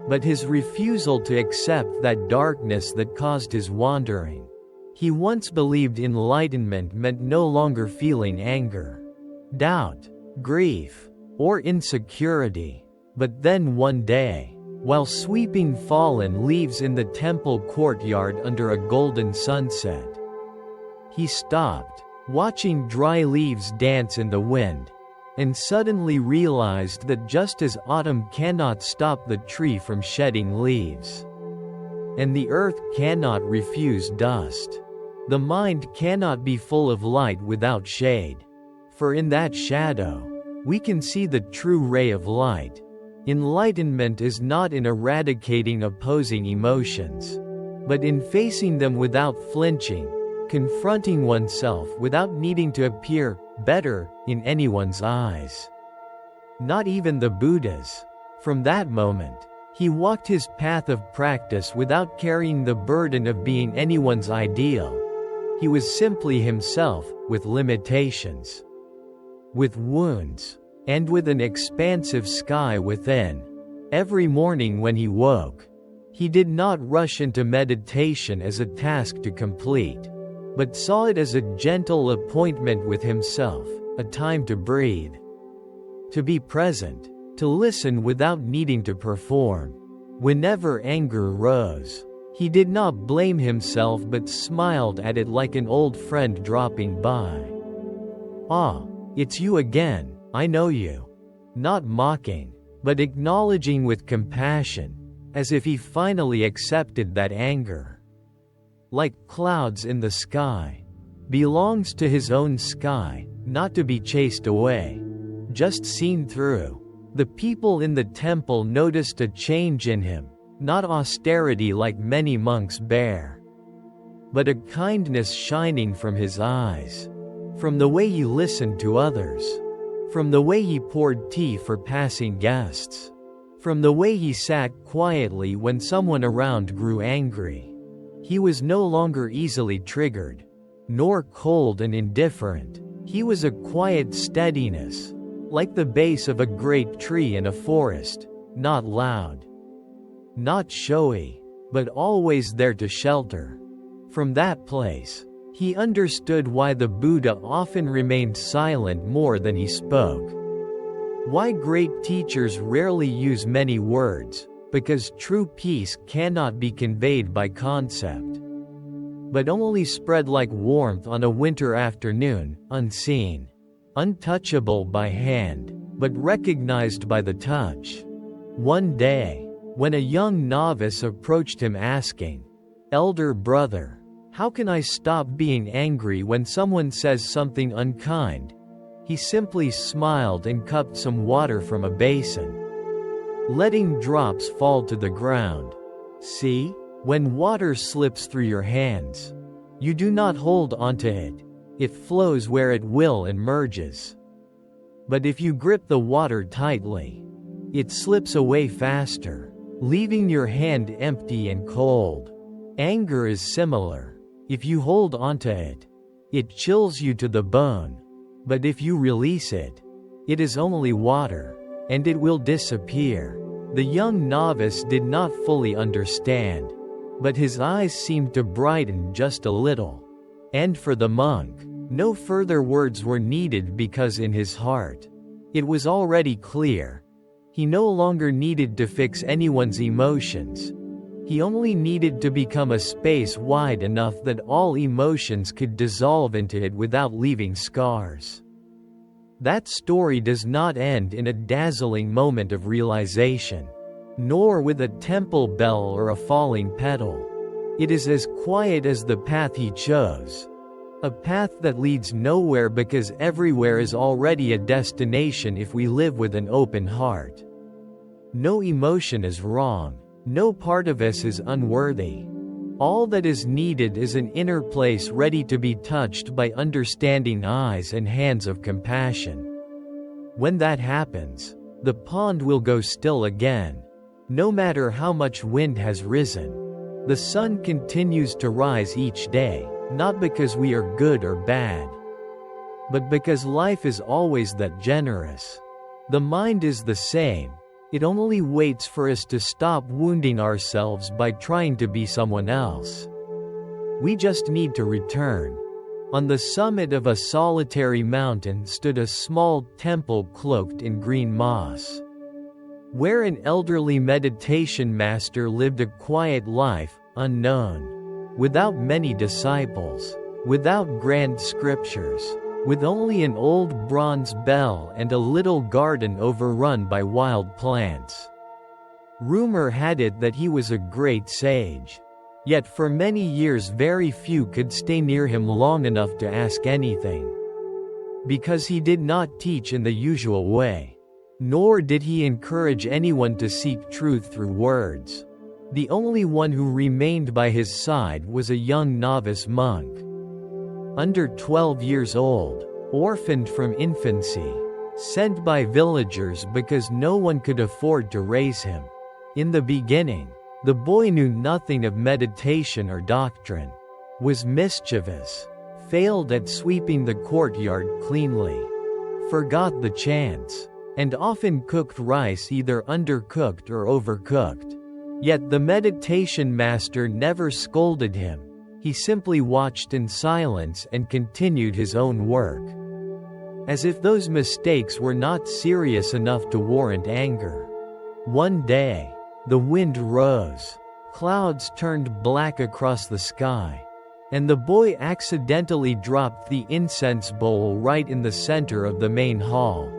but his refusal to accept that darkness that caused his wandering. He once believed enlightenment meant no longer feeling anger, doubt, grief, or insecurity. But then one day, while sweeping fallen leaves in the temple courtyard under a golden sunset, he stopped, watching dry leaves dance in the wind, and suddenly realized that just as autumn cannot stop the tree from shedding leaves, and the earth cannot refuse dust, the mind cannot be full of light without shade. For in that shadow, we can see the true ray of light. Enlightenment is not in eradicating opposing emotions, but in facing them without flinching, confronting oneself without needing to appear better in anyone's eyes. Not even the Buddhas. From that moment, he walked his path of practice without carrying the burden of being anyone's ideal. He was simply himself, with limitations, with wounds, and with an expansive sky within. Every morning when he woke, he did not rush into meditation as a task to complete, but saw it as a gentle appointment with himself, a time to breathe, to be present, to listen without needing to perform. Whenever anger rose, he did not blame himself but smiled at it like an old friend dropping by. "Ah, it's you again, I know you." Not mocking, but acknowledging with compassion, as if he finally accepted that anger, like clouds in the sky, belongs to his own sky, not to be chased away, just seen through. The people in the temple noticed a change in him, not austerity like many monks bear, but a kindness shining from his eyes, from the way he listened to others, from the way he poured tea for passing guests, from the way he sat quietly when someone around grew angry. He was no longer easily triggered, nor cold and indifferent. He was a quiet steadiness, like the base of a great tree in a forest, not loud, not showy, but always there to shelter. From that place, he understood why the Buddha often remained silent more than he spoke. Why great teachers rarely use many words, because true peace cannot be conveyed by concept, but only spread like warmth on a winter afternoon, unseen, untouchable by hand, but recognized by the touch. One day, when a young novice approached him asking, "Elder brother, how can I stop being angry when someone says something unkind?" he simply smiled and cupped some water from a basin, letting drops fall to the ground. "See, when water slips through your hands, you do not hold onto it. It flows where it will and merges. But if you grip the water tightly, it slips away faster, leaving your hand empty and cold." Anger is similar. If you hold onto it, it chills you to the bone. But if you release it, it is only water, and it will disappear. The young novice did not fully understand, but his eyes seemed to brighten just a little. And for the monk, no further words were needed because in his heart, it was already clear. He no longer needed to fix anyone's emotions. He only needed to become a space wide enough that all emotions could dissolve into it without leaving scars. That story does not end in a dazzling moment of realization, nor with a temple bell or a falling petal. It is as quiet as the path he chose. A path that leads nowhere because everywhere is already a destination if we live with an open heart. No emotion is wrong. No part of us is unworthy. All that is needed is an inner place ready to be touched by understanding eyes and hands of compassion. When that happens, the pond will go still again. No matter how much wind has risen, the sun continues to rise each day, not because we are good or bad, but because life is always that generous. The mind is the same. It only waits for us to stop wounding ourselves by trying to be someone else. We just need to return. On the summit of a solitary mountain stood a small temple cloaked in green moss, where an elderly meditation master lived a quiet life, unknown, without many disciples, without grand scriptures, with only an old bronze bell and a little garden overrun by wild plants. Rumor had it that he was a great sage. Yet for many years very few could stay near him long enough to ask anything. Because he did not teach in the usual way. Nor did he encourage anyone to seek truth through words. The only one who remained by his side was a young novice monk, under 12 years old, orphaned from infancy, sent by villagers because no one could afford to raise him. In the beginning, the boy knew nothing of meditation or doctrine, was mischievous, failed at sweeping the courtyard cleanly, forgot the chants, and often cooked rice either undercooked or overcooked. Yet the meditation master never scolded him. He simply watched in silence and continued his own work. as if those mistakes were not serious enough to warrant anger. One day, the wind rose, clouds turned black across the sky, and the boy accidentally dropped the incense bowl right in the center of the main hall.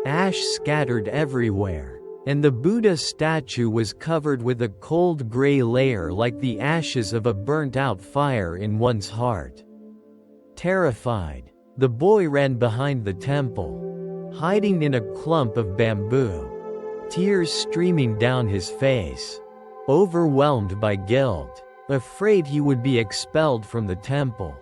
Ash scattered everywhere, and the Buddha statue was covered with a cold gray layer like the ashes of a burnt-out fire in one's heart. Terrified, the boy ran behind the temple, hiding in a clump of bamboo, tears streaming down his face. Overwhelmed by guilt, afraid he would be expelled from the temple,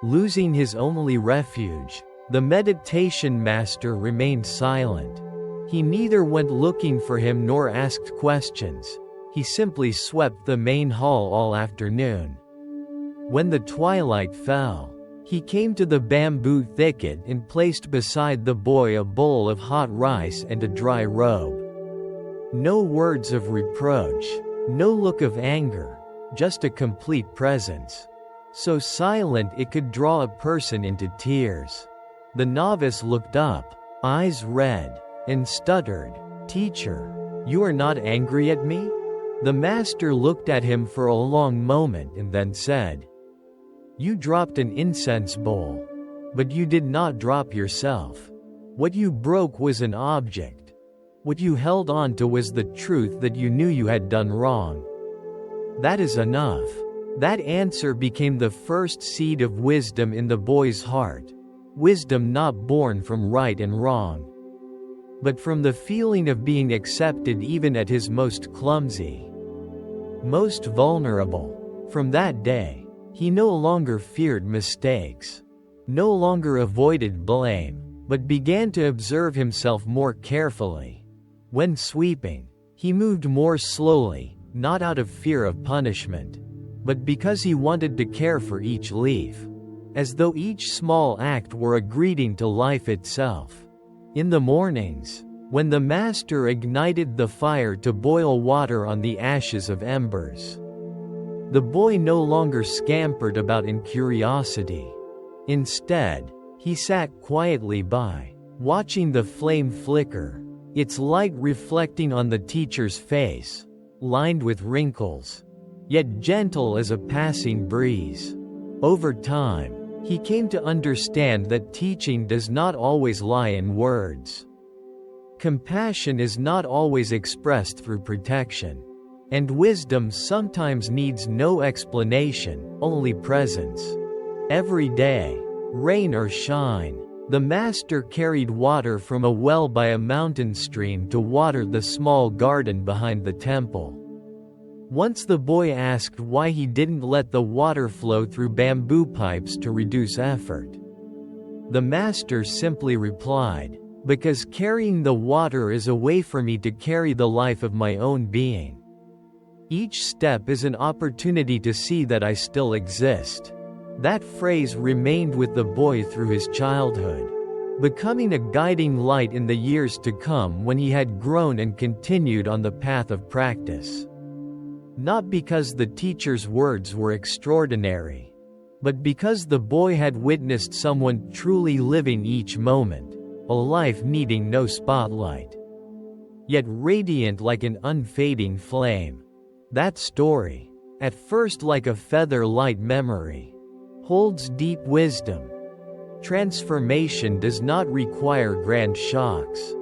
losing his only refuge, the meditation master remained silent. He neither went looking for him nor asked questions. He simply swept the main hall all afternoon. When the twilight fell, he came to the bamboo thicket and placed beside the boy a bowl of hot rice and a dry robe. No words of reproach, no look of anger, just a complete presence. So silent it could draw a person into tears. The novice looked up, eyes red, and stuttered, "Teacher, you are not angry at me?" The master looked at him for a long moment and then said, "You dropped an incense bowl. But you did not drop yourself. What you broke was an object. What you held on to was the truth that you knew you had done wrong. That is enough." That answer became the first seed of wisdom in the boy's heart. Wisdom not born from right and wrong, but from the feeling of being accepted even at his most clumsy, most vulnerable. From that day, he no longer feared mistakes, no longer avoided blame, but began to observe himself more carefully. When sweeping, he moved more slowly, not out of fear of punishment, but because he wanted to care for each leaf, as though each small act were a greeting to life itself. In the mornings, when the master ignited the fire to boil water on the ashes of embers, the boy no longer scampered about in curiosity. Instead, he sat quietly by, watching the flame flicker, its light reflecting on the teacher's face, lined with wrinkles, yet gentle as a passing breeze. Over time, he came to understand that teaching does not always lie in words. Compassion is not always expressed through protection. And wisdom sometimes needs no explanation, only presence. Every day, rain or shine, the master carried water from a well by a mountain stream to water the small garden behind the temple. Once the boy asked why he didn't let the water flow through bamboo pipes to reduce effort. The master simply replied, "Because carrying the water is a way for me to carry the life of my own being. Each step is an opportunity to see that I still exist." That phrase remained with the boy through his childhood, becoming a guiding light in the years to come when he had grown and continued on the path of practice. Not because the teacher's words were extraordinary, but because the boy had witnessed someone truly living each moment, a life needing no spotlight, yet radiant like an unfading flame. That story, at first like a feather-light memory, holds deep wisdom. Transformation does not require grand shocks,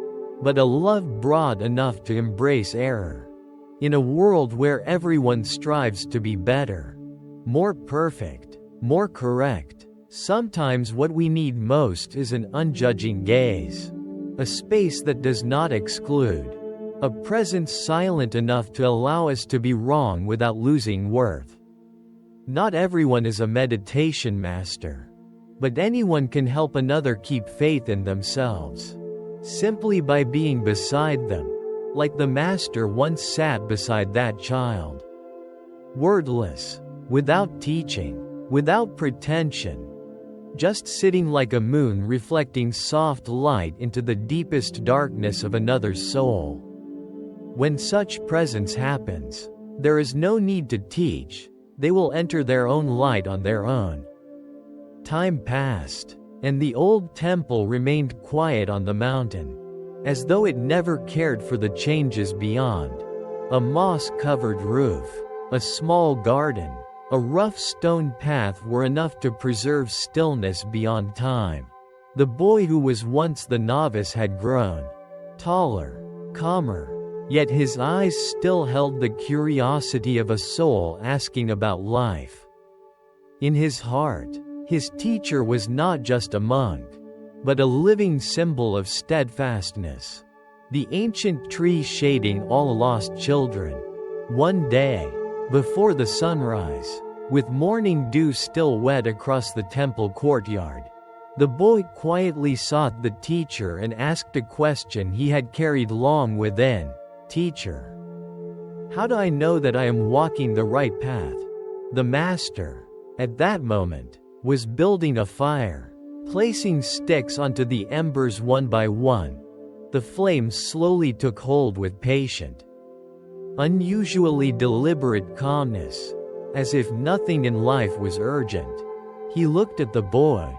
but a love broad enough to embrace error. In a world where everyone strives to be better, more perfect, more correct, sometimes what we need most is an unjudging gaze, a space that does not exclude, a presence silent enough to allow us to be wrong without losing worth. Not everyone is a meditation master, but anyone can help another keep faith in themselves, simply by being beside them, like the master once sat beside that child. Wordless, without teaching, without pretension, just sitting like a moon reflecting soft light into the deepest darkness of another's soul. When such presence happens, there is no need to teach, they will enter their own light on their own. Time passed, and the old temple remained quiet on the mountain, as though it never cared for the changes beyond. A moss-covered roof, a small garden, a rough stone path were enough to preserve stillness beyond time. The boy who was once the novice had grown taller, calmer, yet his eyes still held the curiosity of a soul asking about life. In his heart, his teacher was not just a monk, but a living symbol of steadfastness. The ancient tree shading all lost children. One day, before the sunrise, with morning dew still wet across the temple courtyard, the boy quietly sought the teacher and asked a question he had carried long within. "Teacher, how do I know that I am walking the right path?" The master, at that moment, was building a fire, placing sticks onto the embers one by one. The flames slowly took hold with patient, unusually deliberate calmness, as if nothing in life was urgent. He looked at the boy,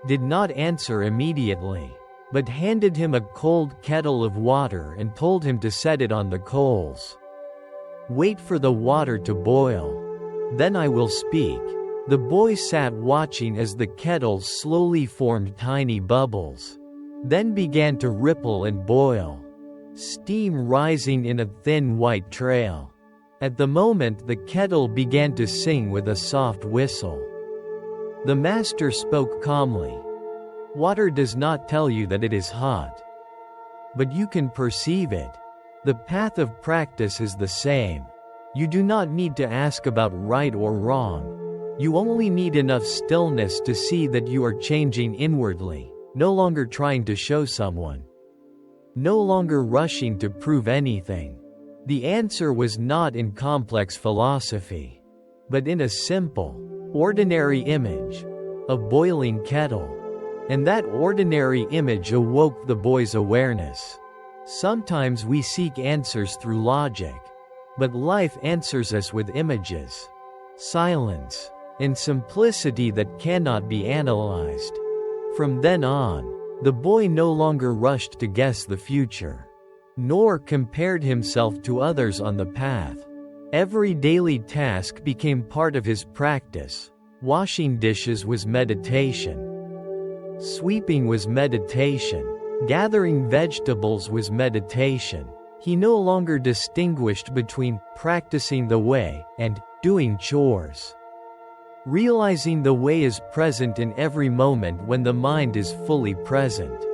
did not answer immediately, but handed him a cold kettle of water and told him to set it on the coals. "Wait for the water to boil. Then I will speak." The boy sat watching as the kettle slowly formed tiny bubbles, then began to ripple and boil, steam rising in a thin white trail. At the moment the kettle began to sing with a soft whistle. The master spoke calmly. "Water does not tell you that it is hot, but you can perceive it. The path of practice is the same. You do not need to ask about right or wrong. You only need enough stillness to see that you are changing inwardly, no longer trying to show someone, no longer rushing to prove anything." The answer was not in complex philosophy, but in a simple, ordinary image, a boiling kettle. And that ordinary image awoke the boy's awareness. Sometimes we seek answers through logic, but life answers us with images, silence, and simplicity that cannot be analyzed. From then on, the boy no longer rushed to guess the future, nor compared himself to others on the path. Every daily task became part of his practice. Washing dishes was meditation. Sweeping was meditation. Gathering vegetables was meditation. He no longer distinguished between practicing the way and doing chores. Realizing the way is present in every moment when the mind is fully present.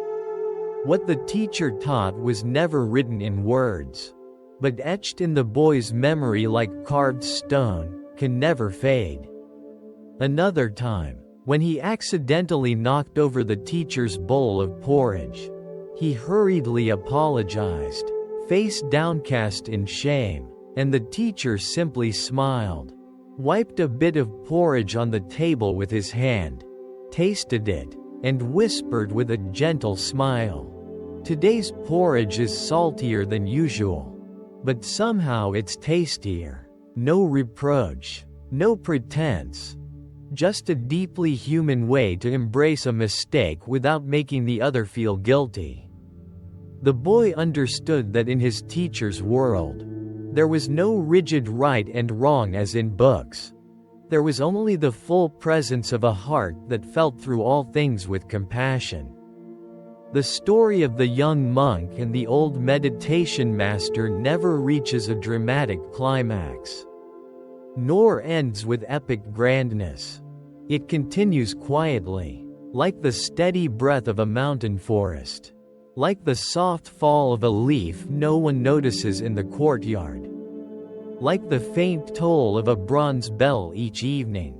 What the teacher taught was never written in words, but etched in the boy's memory like carved stone, can never fade. Another time, when he accidentally knocked over the teacher's bowl of porridge, he hurriedly apologized, face downcast in shame, and the teacher simply smiled, wiped a bit of porridge on the table with his hand, tasted it, and whispered with a gentle smile, "Today's porridge is saltier than usual, but somehow it's tastier." No reproach, no pretense, just a deeply human way to embrace a mistake without making the other feel guilty. The boy understood that in his teacher's world, there was no rigid right and wrong as in books. There was only the full presence of a heart that felt through all things with compassion. The story of the young monk and the old meditation master never reaches a dramatic climax, nor ends with epic grandness. It continues quietly, like the steady breath of a mountain forest, like the soft fall of a leaf no one notices in the courtyard, like the faint toll of a bronze bell each evening,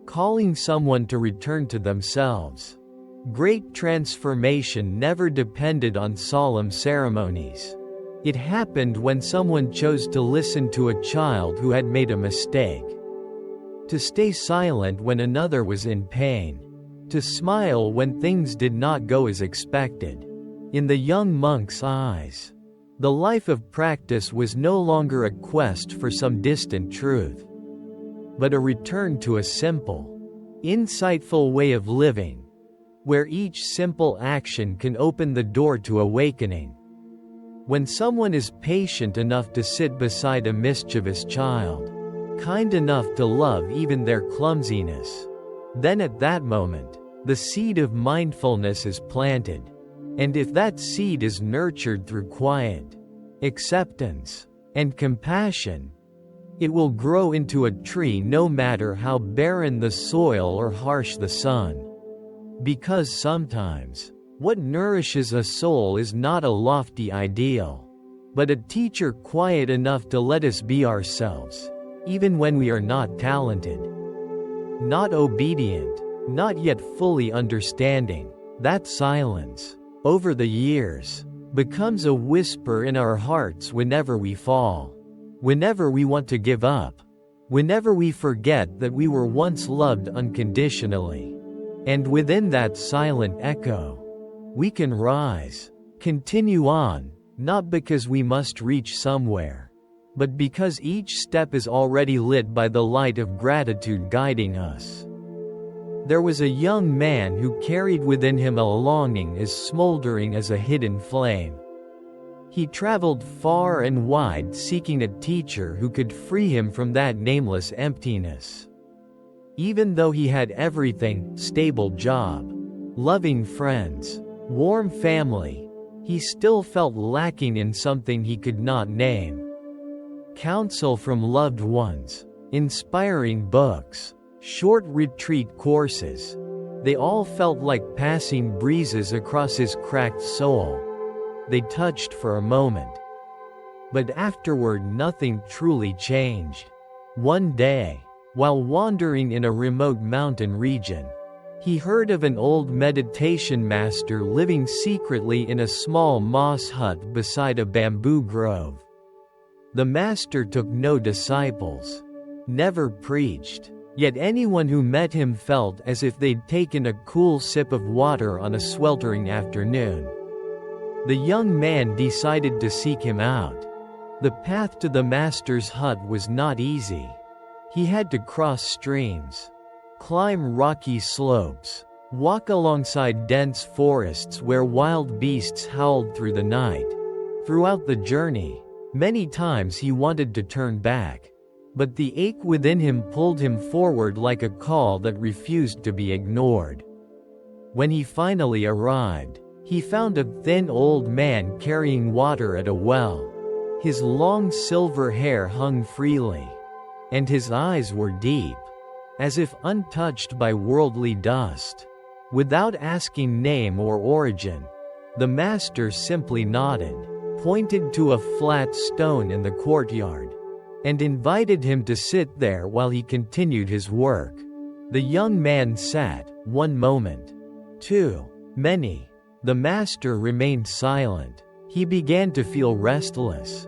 calling someone to return to themselves. Great transformation never depended on solemn ceremonies. It happened when someone chose to listen to a child who had made a mistake, to stay silent when another was in pain, to smile when things did not go as expected. In the young monk's eyes, the life of practice was no longer a quest for some distant truth, but a return to a simple, insightful way of living, where each simple action can open the door to awakening. When someone is patient enough to sit beside a mischievous child, kind enough to love even their clumsiness, then at that moment, the seed of mindfulness is planted. And if that seed is nurtured through quiet, acceptance, and compassion, it will grow into a tree no matter how barren the soil or harsh the sun. Because sometimes, what nourishes a soul is not a lofty ideal, but a teacher quiet enough to let us be ourselves, even when we are not talented, not obedient, not yet fully understanding. That silence, over the years, becomes a whisper in our hearts whenever we fall, whenever we want to give up, whenever we forget that we were once loved unconditionally. And within that silent echo, we can rise, continue on, not because we must reach somewhere, but because each step is already lit by the light of gratitude guiding us. There was a young man who carried within him a longing as smoldering as a hidden flame. He traveled far and wide seeking a teacher who could free him from that nameless emptiness. Even though he had everything, stable job, loving friends, warm family, he still felt lacking in something he could not name. Counsel from loved ones, inspiring books, short retreat courses, they all felt like passing breezes across his cracked soul. They touched for a moment, but afterward nothing truly changed. One day, while wandering in a remote mountain region, he heard of an old meditation master living secretly in a small moss hut beside a bamboo grove. The master took no disciples, never preached, yet anyone who met him felt as if they'd taken a cool sip of water on a sweltering afternoon. The young man decided to seek him out. The path to the master's hut was not easy. He had to cross streams, climb rocky slopes, walk alongside dense forests where wild beasts howled through the night. Throughout the journey, many times he wanted to turn back, but the ache within him pulled him forward like a call that refused to be ignored. When he finally arrived, he found a thin old man carrying water at a well. His long silver hair hung freely, and his eyes were deep, as if untouched by worldly dust. Without asking name or origin, the master simply nodded, pointed to a flat stone in the courtyard, and invited him to sit there while he continued his work. The young man sat, one moment, two, many. The master remained silent. He began to feel restless,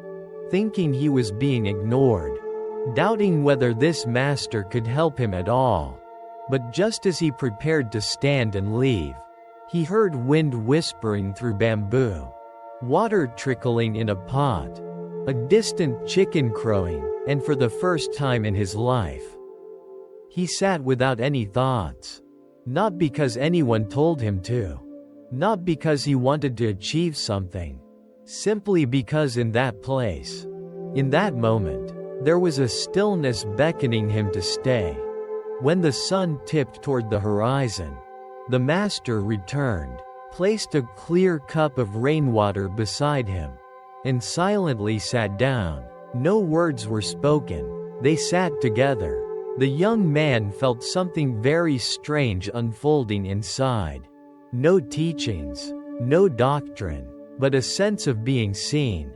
thinking he was being ignored, doubting whether this master could help him at all. But just as he prepared to stand and leave, he heard wind whispering through bamboo, water trickling in a pot, a distant chicken crowing, and for the first time in his life, he sat without any thoughts. Not because anyone told him to, not because he wanted to achieve something, simply because in that place, in that moment, there was a stillness beckoning him to stay. When the sun tipped toward the horizon, the master returned, placed a clear cup of rainwater beside him, and silently sat down. No words were spoken. They sat together. The young man felt something very strange unfolding inside. No teachings, no doctrine, but a sense of being seen,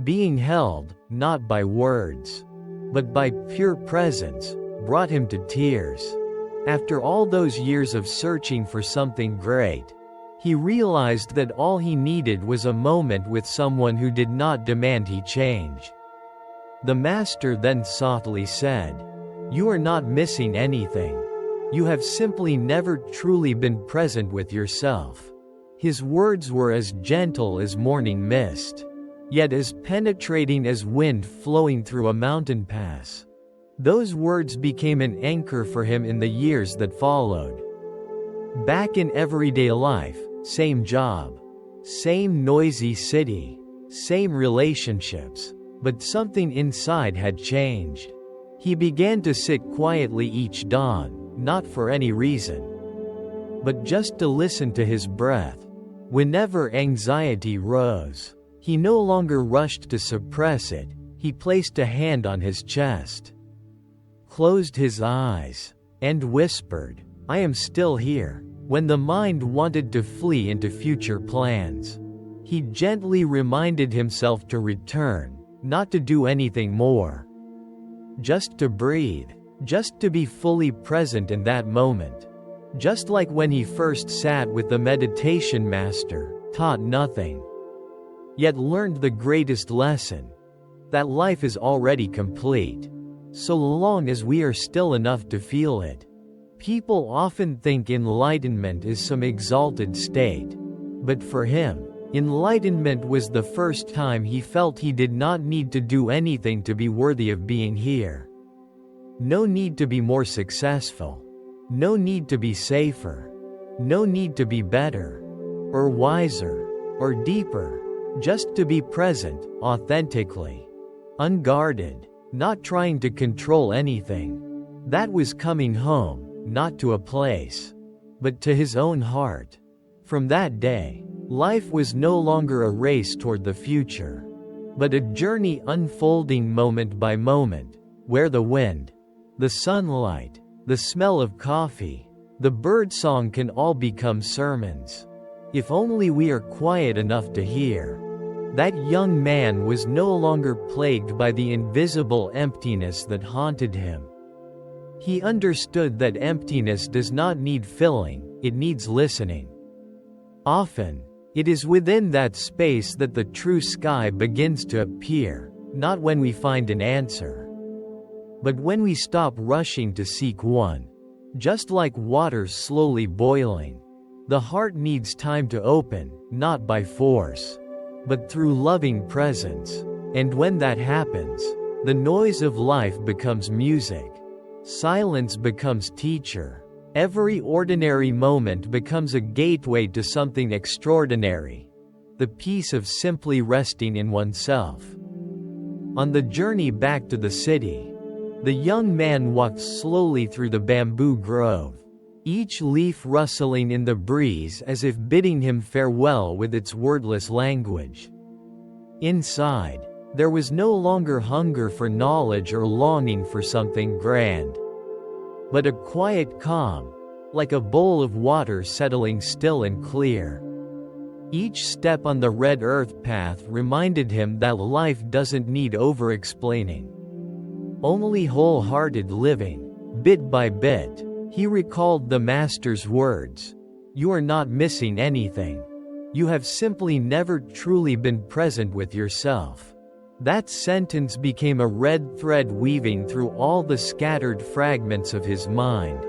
being held, not by words, but by pure presence, brought him to tears. After all those years of searching for something great, he realized that all he needed was a moment with someone who did not demand he change. The master then softly said, "You are not missing anything. You have simply never truly been present with yourself." His words were as gentle as morning mist, yet as penetrating as wind flowing through a mountain pass. Those words became an anchor for him in the years that followed. Back in everyday life, same job, same noisy city, same relationships, but something inside had changed. He began to sit quietly each dawn, not for any reason, but just to listen to his breath. Whenever anxiety rose, he no longer rushed to suppress it. He placed a hand on his chest, closed his eyes, and whispered, "I am still here." When the mind wanted to flee into future plans, he gently reminded himself to return, not to do anything more, just to breathe, just to be fully present in that moment. Just like when he first sat with the meditation master, taught nothing, yet learned the greatest lesson, that life is already complete, so long as we are still enough to feel it. People often think enlightenment is some exalted state, but for him, enlightenment was the first time he felt he did not need to do anything to be worthy of being here. No need to be more successful. No need to be safer. No need to be better, or wiser, or deeper. Just to be present, authentically. Unguarded, not trying to control anything. That was coming home, not to a place, but to his own heart. From that day, life was no longer a race toward the future, but a journey unfolding moment by moment, where the wind, the sunlight, the smell of coffee, the birdsong can all become sermons, if only we are quiet enough to hear. That young man was no longer plagued by the invisible emptiness that haunted him. He understood that emptiness does not need filling, it needs listening. Often, it is within that space that the true sky begins to appear, not when we find an answer, but when we stop rushing to seek one. Just like water slowly boiling, the heart needs time to open, not by force, but through loving presence. And when that happens, the noise of life becomes music. Silence becomes teacher. Every ordinary moment becomes a gateway to something extraordinary. The peace of simply resting in oneself. On the journey back to the city, the young man walked slowly through the bamboo grove, each leaf rustling in the breeze as if bidding him farewell with its wordless language. Inside, there was no longer hunger for knowledge or longing for something grand, but a quiet calm, like a bowl of water settling still and clear. Each step on the red earth path reminded him that life doesn't need over-explaining, only wholehearted living. Bit by bit, he recalled the master's words, "You are not missing anything. You have simply never truly been present with yourself." That sentence became a red thread weaving through all the scattered fragments of his mind,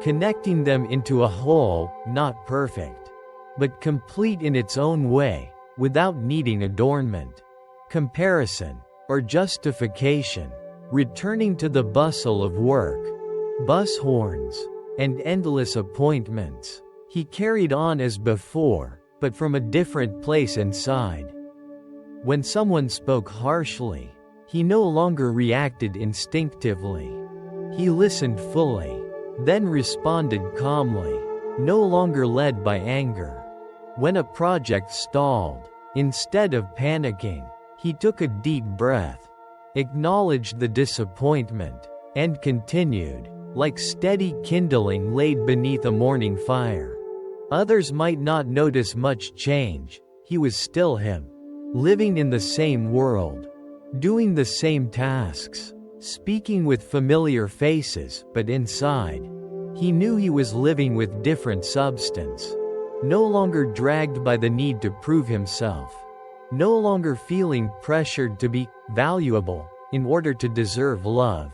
connecting them into a whole, not perfect, but complete in its own way, without needing adornment, comparison, or justification. Returning to the bustle of work, bus horns, and endless appointments, he carried on as before, but from a different place inside. When someone spoke harshly, he no longer reacted instinctively. He listened fully, then responded calmly, no longer led by anger. When a project stalled, instead of panicking, he took a deep breath, acknowledged the disappointment, and continued, like steady kindling laid beneath a morning fire. Others might not notice much change. He was still him, living in the same world, doing the same tasks, speaking with familiar faces, but inside, he knew he was living with different substance, no longer dragged by the need to prove himself, no longer feeling pressured to be valuable in order to deserve love.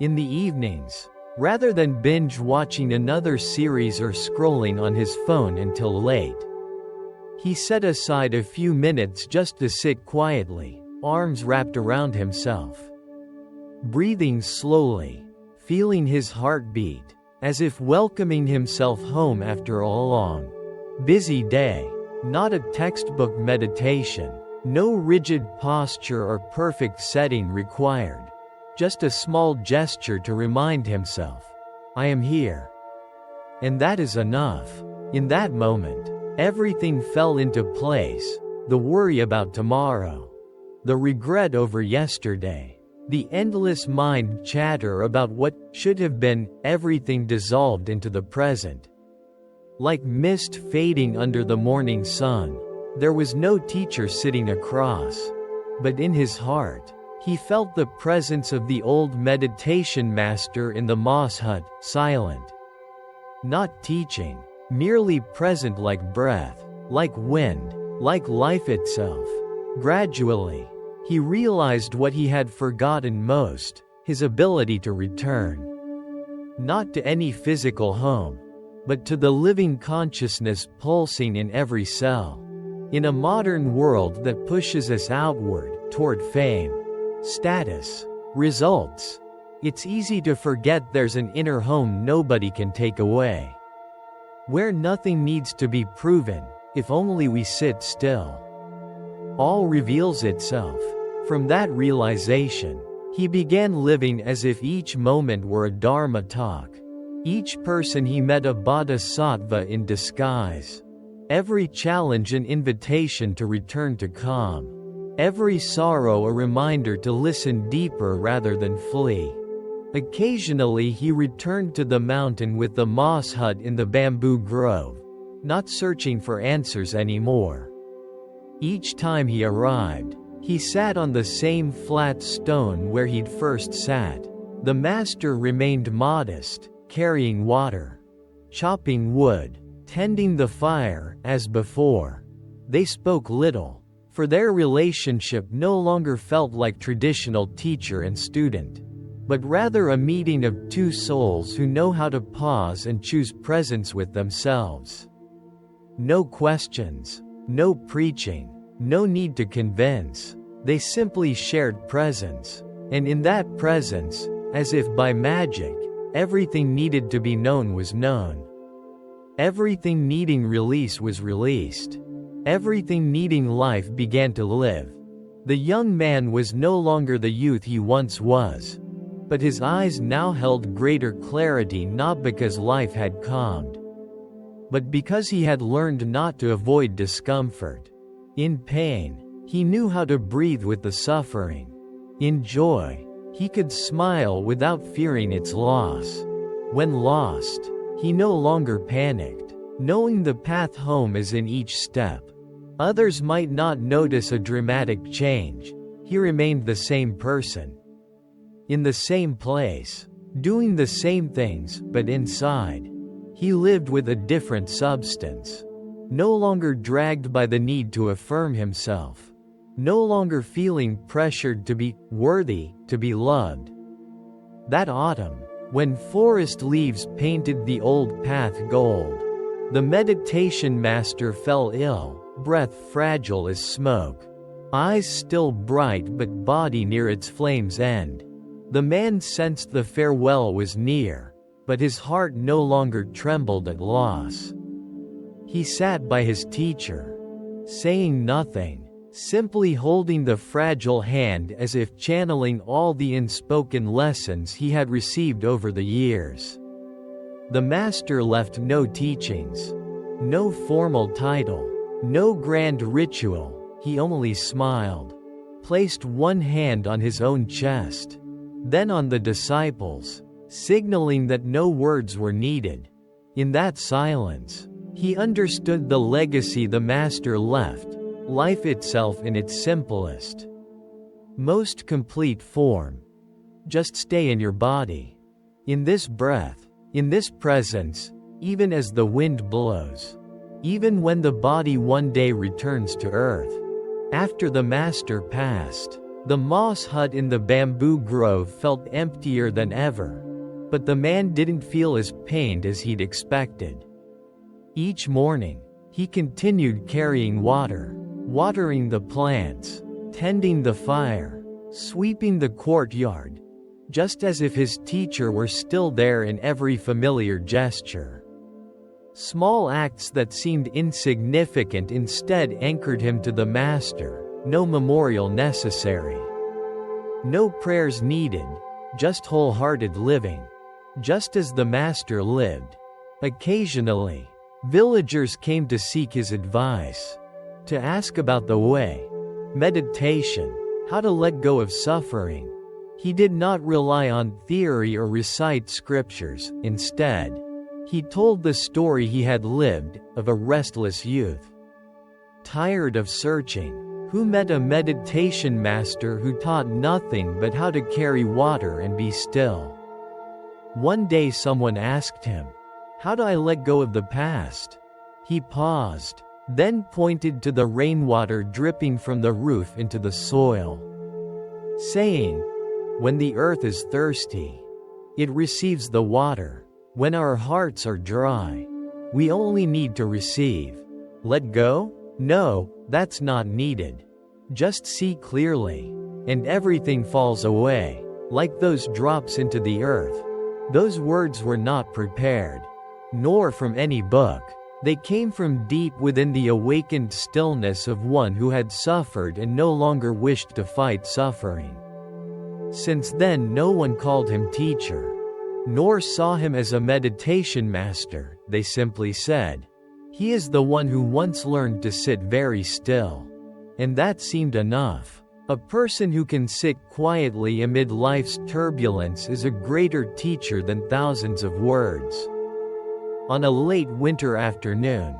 In the evenings, rather than binge watching another series or scrolling on his phone until late, he set aside a few minutes just to sit quietly, arms wrapped around himself, breathing slowly, feeling his heartbeat, as if welcoming himself home after a long, busy day. Not a textbook meditation, no rigid posture or perfect setting required. Just a small gesture to remind himself, I am here. And that is enough. In that moment, everything fell into place. The worry about tomorrow, the regret over yesterday, the endless mind chatter about what should have been, everything dissolved into the present. Like mist fading under the morning sun, there was no teacher sitting across. But in his heart, he felt the presence of the old meditation master in the moss hut, silent. Not teaching, merely present like breath, like wind, like life itself. Gradually, he realized what he had forgotten most, his ability to return. Not to any physical home, but to the living consciousness pulsing in every cell. In a modern world that pushes us outward, toward fame, status, results, it's easy to forget there's an inner home nobody can take away. Where nothing needs to be proven, if only we sit still. All reveals itself. From that realization, he began living as if each moment were a Dharma talk. Each person he met a bodhisattva in disguise. Every challenge an invitation to return to calm. Every sorrow a reminder to listen deeper rather than flee. Occasionally he returned to the mountain with the moss hut in the bamboo grove, not searching for answers anymore. Each time he arrived, he sat on the same flat stone where he'd first sat. The master remained modest, carrying water, chopping wood, tending the fire, as before. They spoke little, for their relationship no longer felt like traditional teacher and student, but rather a meeting of two souls who know how to pause and choose presence with themselves. No questions, no preaching, no need to convince. They simply shared presence, and in that presence, as if by magic, everything needed to be known was known. Everything needing release was released. Everything needing life began to live. The young man was no longer the youth he once was, but his eyes now held greater clarity, not because life had calmed, but because he had learned not to avoid discomfort. In pain, he knew how to breathe with the suffering. In joy, he could smile without fearing its loss. When lost, he no longer panicked, knowing the path home is in each step. Others might not notice a dramatic change. He remained the same person, in the same place, doing the same things, but inside, he lived with a different substance. No longer dragged by the need to affirm himself. No longer feeling pressured to be worthy, to be loved. That autumn, when forest leaves painted the old path gold, the meditation master fell ill, breath fragile as smoke, eyes still bright but body near its flame's end. The man sensed the farewell was near, but his heart no longer trembled at loss. He sat by his teacher, saying nothing, simply holding the fragile hand as if channeling all the unspoken lessons he had received over the years. The master left no teachings, no formal title, no grand ritual. He only smiled, placed one hand on his own chest, then on the disciples, signaling that no words were needed. In that silence, he understood the legacy the master left, life itself in its simplest, most complete form. Just stay in your body, in this breath, in this presence, even as the wind blows, even when the body one day returns to earth. After the master passed, the moss hut in the bamboo grove felt emptier than ever, but the man didn't feel as pained as he'd expected. Each morning, he continued carrying water, watering the plants, tending the fire, sweeping the courtyard, just as if his teacher were still there in every familiar gesture. Small acts that seemed insignificant instead anchored him to the master, no memorial necessary. No prayers needed, just wholehearted living. Just as the master lived. Occasionally, villagers came to seek his advice, to ask about the way, meditation, how to let go of suffering. He did not rely on theory or recite scriptures. Instead, he told the story he had lived, of a restless youth, tired of searching, who met a meditation master who taught nothing but how to carry water and be still. One day someone asked him, "How do I let go of the past?" He paused, then pointed to the rainwater dripping from the roof into the soil, saying, "When the earth is thirsty, it receives the water. When our hearts are dry, we only need to receive. Let go? No, that's not needed. Just see clearly, and everything falls away, like those drops into the earth." Those words were not prepared, nor from any book. They came from deep within the awakened stillness of one who had suffered and no longer wished to fight suffering. Since then no one called him teacher, nor saw him as a meditation master. They simply said, "He is the one who once learned to sit very still." And that seemed enough. A person who can sit quietly amid life's turbulence is a greater teacher than thousands of words. On a late winter afternoon,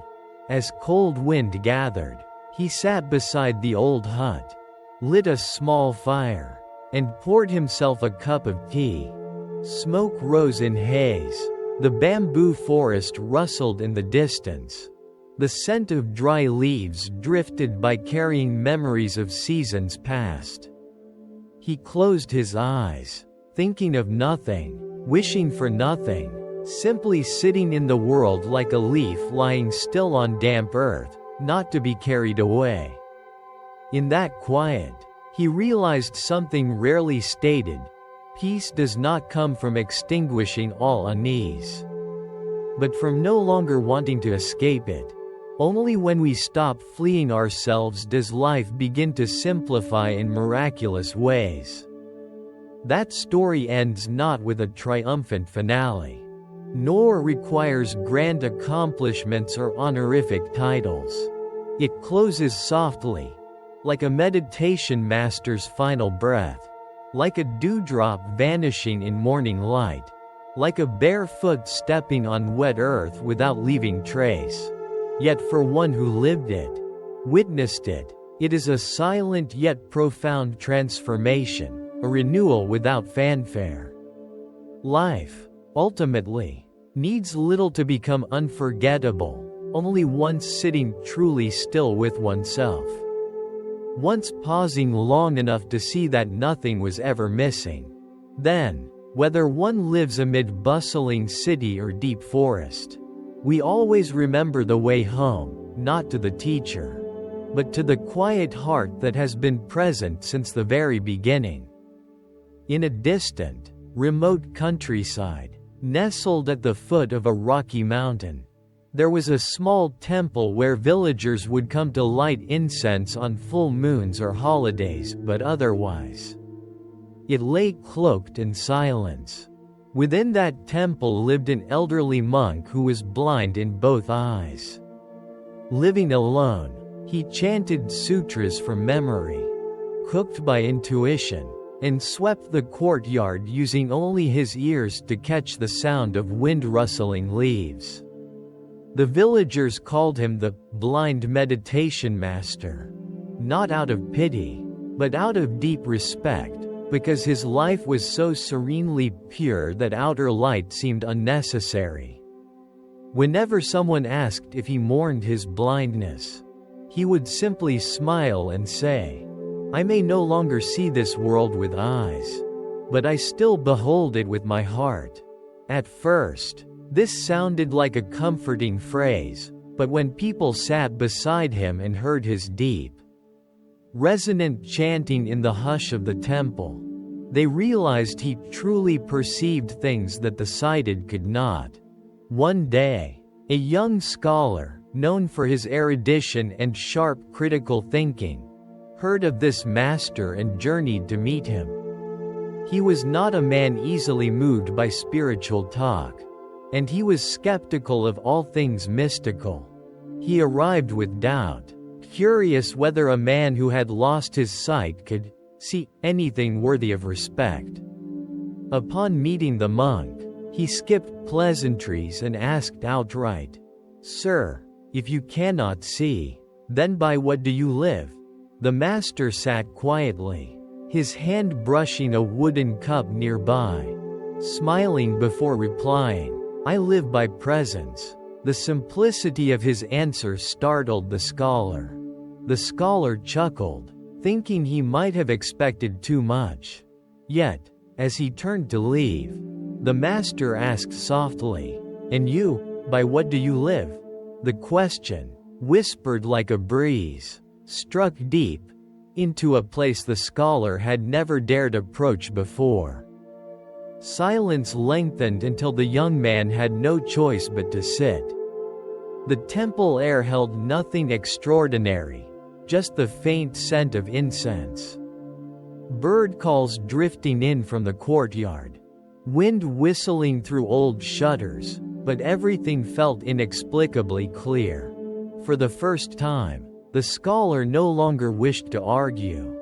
as cold wind gathered, he sat beside the old hut, lit a small fire, and poured himself a cup of tea. Smoke rose in haze. The bamboo forest rustled in the distance. The scent of dry leaves drifted by, carrying memories of seasons past. He closed his eyes, thinking of nothing, wishing for nothing, simply sitting in the world like a leaf lying still on damp earth, not to be carried away. In that quiet, he realized something rarely stated: peace does not come from extinguishing all unease, but from no longer wanting to escape it. Only when we stop fleeing ourselves does life begin to simplify in miraculous ways. That story ends not with a triumphant finale, nor requires grand accomplishments or honorific titles. It closes softly, like a meditation master's final breath, like a dewdrop vanishing in morning light, like a bare foot stepping on wet earth without leaving trace. Yet for one who lived it, witnessed it, it is a silent yet profound transformation, a renewal without fanfare. Life, ultimately, needs little to become unforgettable, only once sitting truly still with oneself. Once pausing long enough to see that nothing was ever missing. Then, whether one lives amid bustling city or deep forest, we always remember the way home, not to the teacher, but to the quiet heart that has been present since the very beginning. In a distant, remote countryside, nestled at the foot of a rocky mountain, there was a small temple where villagers would come to light incense on full moons or holidays, but otherwise, it lay cloaked in silence. Within that temple lived an elderly monk who was blind in both eyes. Living alone, he chanted sutras from memory, cooked by intuition, and swept the courtyard using only his ears to catch the sound of wind-rustling leaves. The villagers called him the blind meditation master, not out of pity, but out of deep respect, because his life was so serenely pure that outer light seemed unnecessary. Whenever someone asked if he mourned his blindness, he would simply smile and say, "I may no longer see this world with eyes, but I still behold it with my heart." At first, this sounded like a comforting phrase, but when people sat beside him and heard his deep, resonant chanting in the hush of the temple, They realized he truly perceived things that the sighted could not. One day, a young scholar, known for his erudition and sharp critical thinking, heard of this master and journeyed to meet him. He was not a man easily moved by spiritual talk, and he was skeptical of all things mystical. He arrived with doubt, curious whether a man who had lost his sight could see anything worthy of respect. Upon meeting the monk, he skipped pleasantries and asked outright, "Sir, if you cannot see, then by what do you live?" The master sat quietly, his hand brushing a wooden cup nearby, smiling before replying, "I live by presence." The simplicity of his answer startled the scholar. The scholar chuckled, thinking he might have expected too much. Yet, as he turned to leave, the master asked softly, "And you, by what do you live?" The question, whispered like a breeze, struck deep into a place the scholar had never dared approach before. Silence lengthened until the young man had no choice but to sit. The temple air held nothing extraordinary, just the faint scent of incense. Bird calls drifting in from the courtyard. Wind whistling through old shutters, but everything felt inexplicably clear. For the first time, the scholar no longer wished to argue.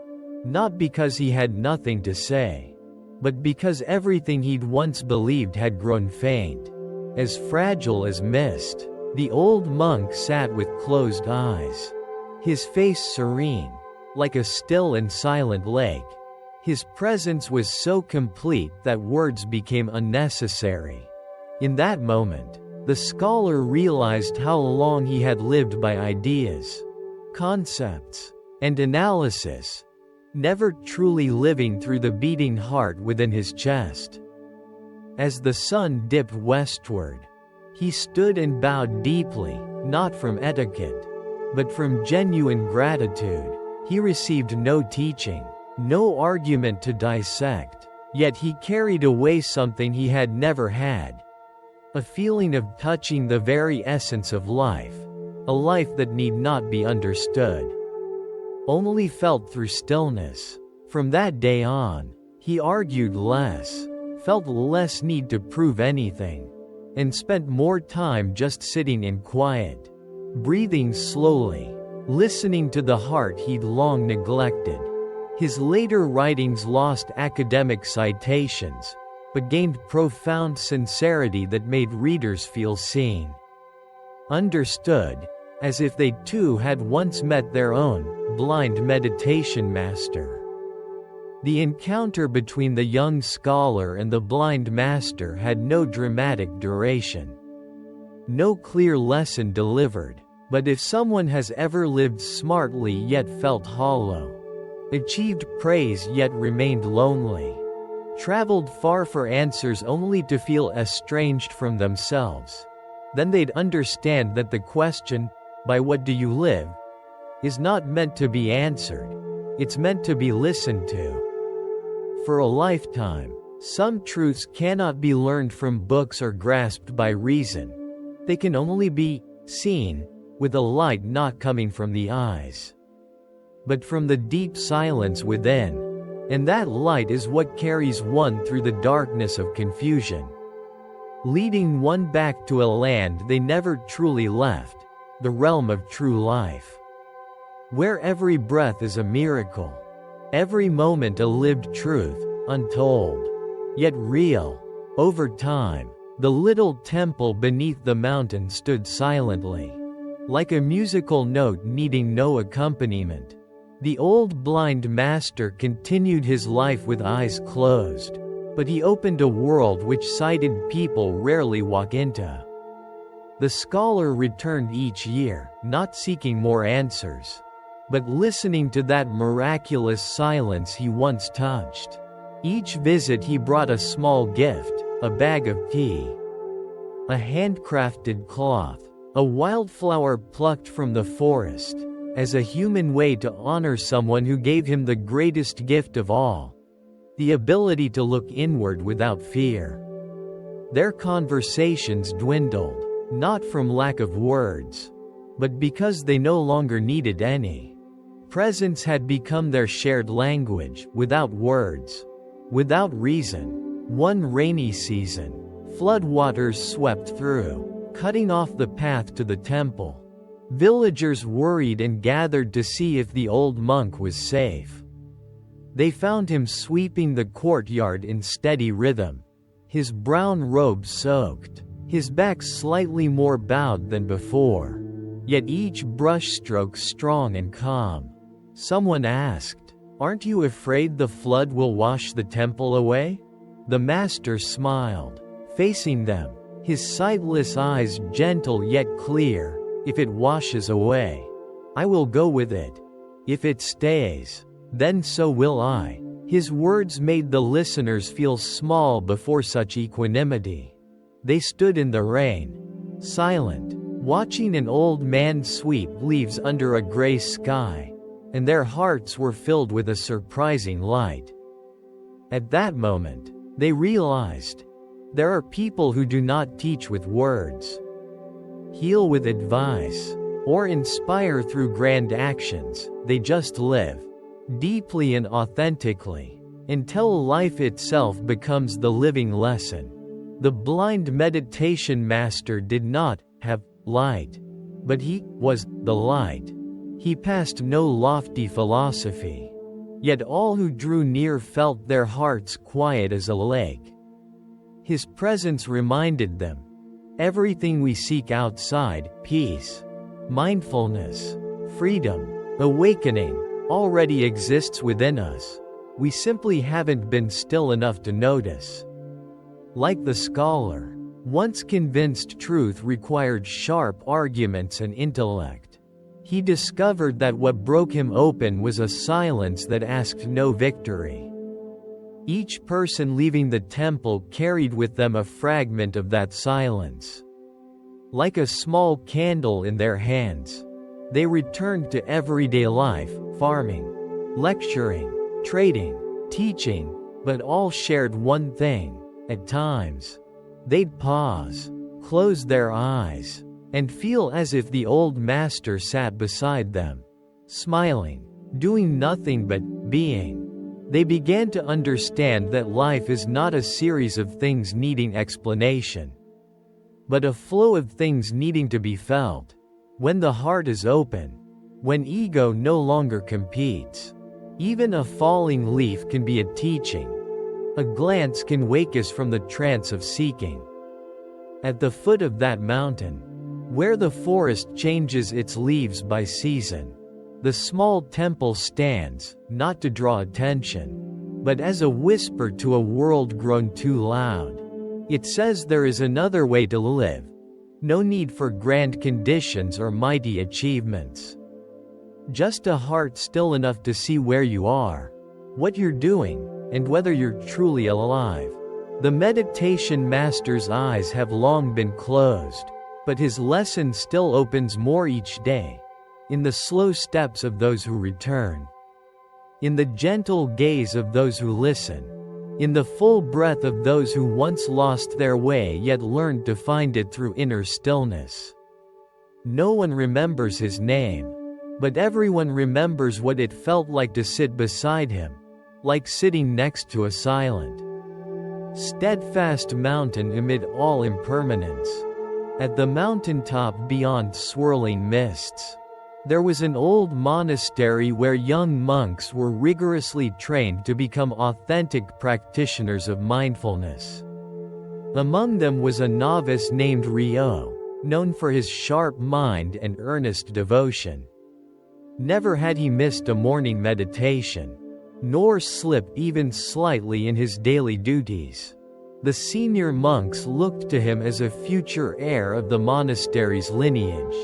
Not because he had nothing to say, but because everything he'd once believed had grown faint, as fragile as mist. The old monk sat with closed eyes, his face serene, like a still and silent lake. His presence was so complete that words became unnecessary. In that moment, the scholar realized how long he had lived by ideas, concepts, and analysis, never truly living through the beating heart within his chest. As the sun dipped westward, he stood and bowed deeply, not from etiquette, but from genuine gratitude. He received no teaching, no argument to dissect, yet he carried away something he had never had. A feeling of touching the very essence of life, a life that need not be understood, only felt through stillness. From that day on, he argued less, felt less need to prove anything, and spent more time just sitting in quiet, breathing slowly, listening to the heart he'd long neglected. His later writings lost academic citations, but gained profound sincerity that made readers feel seen, understood, as if they too had once met their own blind meditation master. The encounter between the young scholar and the blind master had no dramatic duration, no clear lesson delivered, but if someone has ever lived smartly yet felt hollow, achieved praise yet remained lonely, traveled far for answers only to feel estranged from themselves, then they'd understand that the question, "By what do you live?" is not meant to be answered, it's meant to be listened to. For a lifetime, some truths cannot be learned from books or grasped by reason. They can only be seen, with a light not coming from the eyes, but from the deep silence within. And that light is what carries one through the darkness of confusion, leading one back to a land they never truly left, the realm of true life, where every breath is a miracle, every moment a lived truth, untold, yet real. Over time, the little temple beneath the mountain stood silently, like a musical note needing no accompaniment. The old blind master continued his life with eyes closed, but he opened a world which sighted people rarely walk into. The scholar returned each year, not seeking more answers, but listening to that miraculous silence he once touched. Each visit he brought a small gift, a bag of tea, a handcrafted cloth, a wildflower plucked from the forest, as a human way to honor someone who gave him the greatest gift of all, the ability to look inward without fear. Their conversations dwindled, not from lack of words, but because they no longer needed any. Presence had become their shared language, without words, without reason. One rainy season, floodwaters swept through, cutting off the path to the temple. Villagers worried and gathered to see if the old monk was safe. They found him sweeping the courtyard in steady rhythm, his brown robe soaked, his back slightly more bowed than before, yet each brushstroke strong and calm. Someone asked, "Aren't you afraid the flood will wash the temple away?" The master smiled, facing them, his sightless eyes gentle yet clear. "If it washes away, I will go with it. If it stays, then so will I." His words made the listeners feel small before such equanimity. They stood in the rain, silent, watching an old man sweep leaves under a gray sky, and their hearts were filled with a surprising light. At that moment, they realized, there are people who do not teach with words, heal with advice, or inspire through grand actions. They just live, deeply and authentically, until life itself becomes the living lesson. The blind meditation master did not have light, but he was the light. He passed no lofty philosophy, yet all who drew near felt their hearts quiet as a lake. His presence reminded them, everything we seek outside, peace, mindfulness, freedom, awakening, already exists within us. We simply haven't been still enough to notice. Like the scholar, once convinced truth required sharp arguments and intellect, he discovered that what broke him open was a silence that asked no victory. Each person leaving the temple carried with them a fragment of that silence. Like a small candle in their hands, they returned to everyday life, farming, lecturing, trading, teaching, but all shared one thing. At times, they'd pause, close their eyes, and feel as if the old master sat beside them, smiling, doing nothing but being. They began to understand that life is not a series of things needing explanation, but a flow of things needing to be felt. When the heart is open, when ego no longer competes, even a falling leaf can be a teaching. A glance can wake us from the trance of seeking. At the foot of that mountain, where the forest changes its leaves by season, the small temple stands, not to draw attention, but as a whisper to a world grown too loud. It says there is another way to live. No need for grand conditions or mighty achievements. Just a heart still enough to see where you are, what you're doing, and whether you're truly alive. The meditation master's eyes have long been closed, but his lesson still opens more each day. In the slow steps of those who return, in the gentle gaze of those who listen, in the full breath of those who once lost their way yet learned to find it through inner stillness. No one remembers his name, but everyone remembers what it felt like to sit beside him, like sitting next to a silent, steadfast mountain amid all impermanence. At the mountaintop beyond swirling mists, there was an old monastery where young monks were rigorously trained to become authentic practitioners of mindfulness. Among them was a novice named Ryo, known for his sharp mind and earnest devotion. Never had he missed a morning meditation, nor slipped even slightly in his daily duties. The senior monks looked to him as a future heir of the monastery's lineage.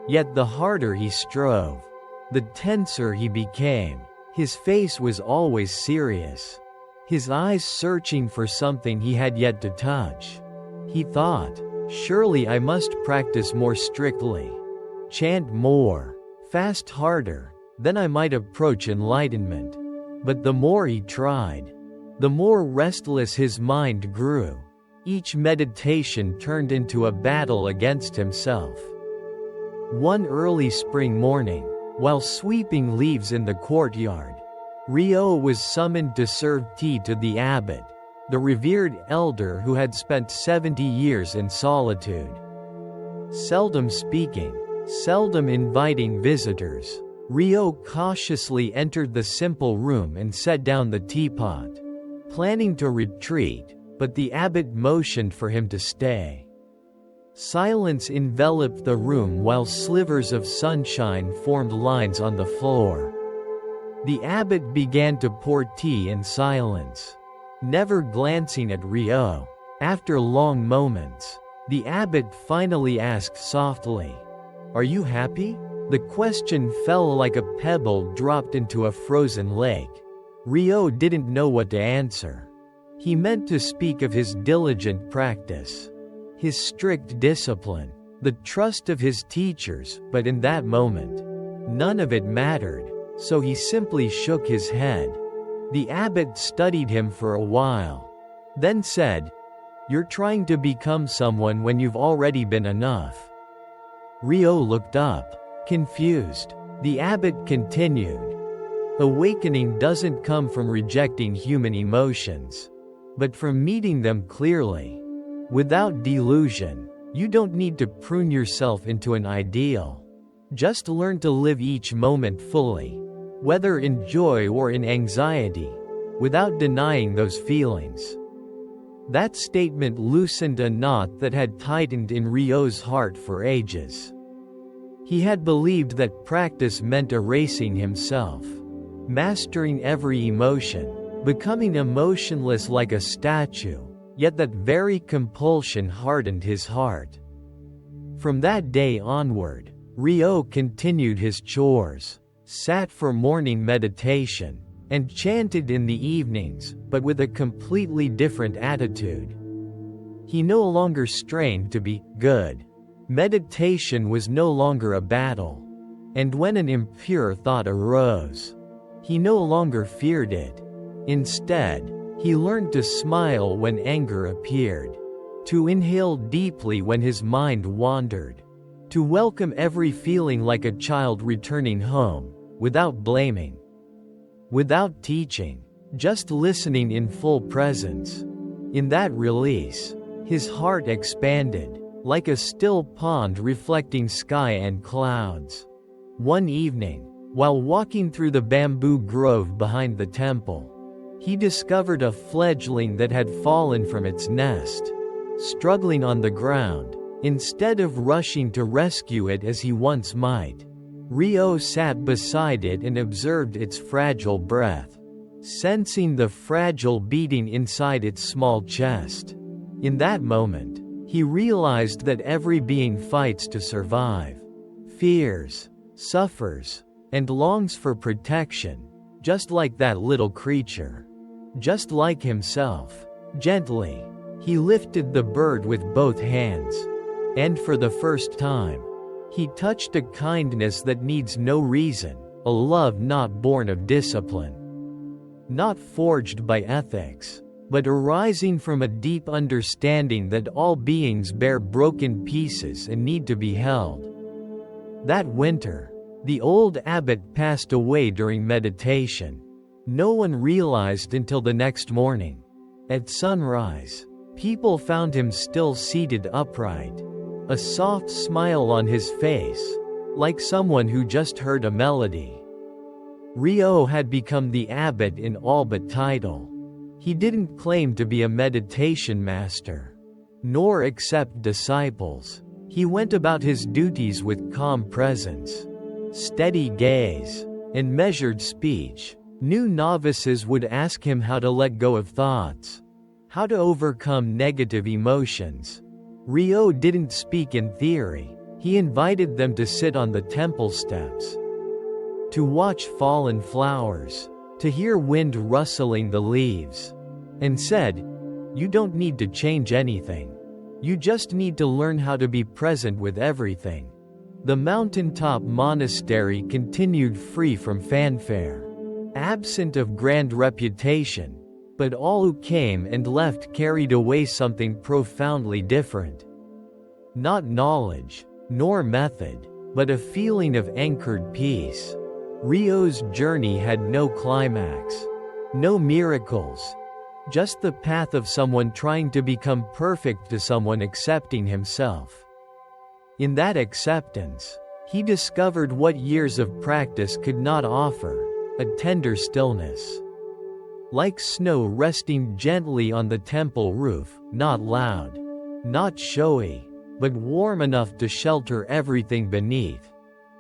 Yet the harder he strove, the tenser he became. His face was always serious, his eyes searching for something he had yet to touch. He thought, surely I must practice more strictly, chant more, fast harder, then I might approach enlightenment. But the more he tried, the more restless his mind grew. Each meditation turned into a battle against himself. One early spring morning, while sweeping leaves in the courtyard, Ryo was summoned to serve tea to the abbot, the revered elder who had spent 70 years in solitude. Seldom speaking, seldom inviting visitors, Ryo cautiously entered the simple room and set down the teapot, planning to retreat, but the abbot motioned for him to stay. Silence enveloped the room while slivers of sunshine formed lines on the floor. The abbot began to pour tea in silence, never glancing at Ryo. After long moments, the abbot finally asked softly, "Are you happy?" The question fell like a pebble dropped into a frozen lake. Ryo didn't know what to answer. He meant to speak of his diligent practice, his strict discipline, the trust of his teachers, but in that moment, none of it mattered, so he simply shook his head. The abbot studied him for a while, then said, "You're trying to become someone when you've already been enough." Ryo looked up, confused. The abbot continued, "Awakening doesn't come from rejecting human emotions, but from meeting them clearly. Without delusion, you don't need to prune yourself into an ideal. Just learn to live each moment fully, whether in joy or in anxiety, without denying those feelings." That statement loosened a knot that had tightened in Ryo's heart for ages. He had believed that practice meant erasing himself, mastering every emotion, becoming emotionless like a statue, yet that very compulsion hardened his heart. From that day onward, Ryo continued his chores, sat for morning meditation, and chanted in the evenings, but with a completely different attitude. He no longer strained to be good. Meditation was no longer a battle. And when an impure thought arose, he no longer feared it. Instead, he learned to smile when anger appeared, to inhale deeply when his mind wandered, to welcome every feeling like a child returning home, without blaming, without teaching, just listening in full presence. In that release, his heart expanded, like a still pond reflecting sky and clouds. One evening, while walking through the bamboo grove behind the temple, he discovered a fledgling that had fallen from its nest, struggling on the ground. Instead of rushing to rescue it as he once might, Ryo sat beside it and observed its fragile breath, sensing the fragile beating inside its small chest. In that moment, he realized that every being fights to survive, fears, suffers, and longs for protection, just like that little creature. Just like himself. Gently, he lifted the bird with both hands. And for the first time, he touched a kindness that needs no reason, a love not born of discipline, not forged by ethics, but arising from a deep understanding that all beings bear broken pieces and need to be held. That winter, the old abbot passed away during meditation. No one realized until the next morning. At sunrise, people found him still seated upright, a soft smile on his face, like someone who just heard a melody. Ryo had become the abbot in all but title. He didn't claim to be a meditation master, nor accept disciples. He went about his duties with calm presence, steady gaze, and measured speech. New novices would ask him how to let go of thoughts, how to overcome negative emotions. Ryo didn't speak in theory. He invited them to sit on the temple steps, to watch fallen flowers, to hear wind rustling the leaves, and said, "You don't need to change anything. You just need to learn how to be present with everything." The mountaintop monastery continued free from fanfare. absent of grand reputation, but all who came and left carried away something profoundly different. Not knowledge, nor method, but a feeling of anchored peace. Ryo's journey had no climax, no miracles, just the path of someone trying to become perfect to someone accepting himself. In that acceptance, he discovered what years of practice could not offer, a tender stillness. Like snow resting gently on the temple roof, not loud, not showy, but warm enough to shelter everything beneath.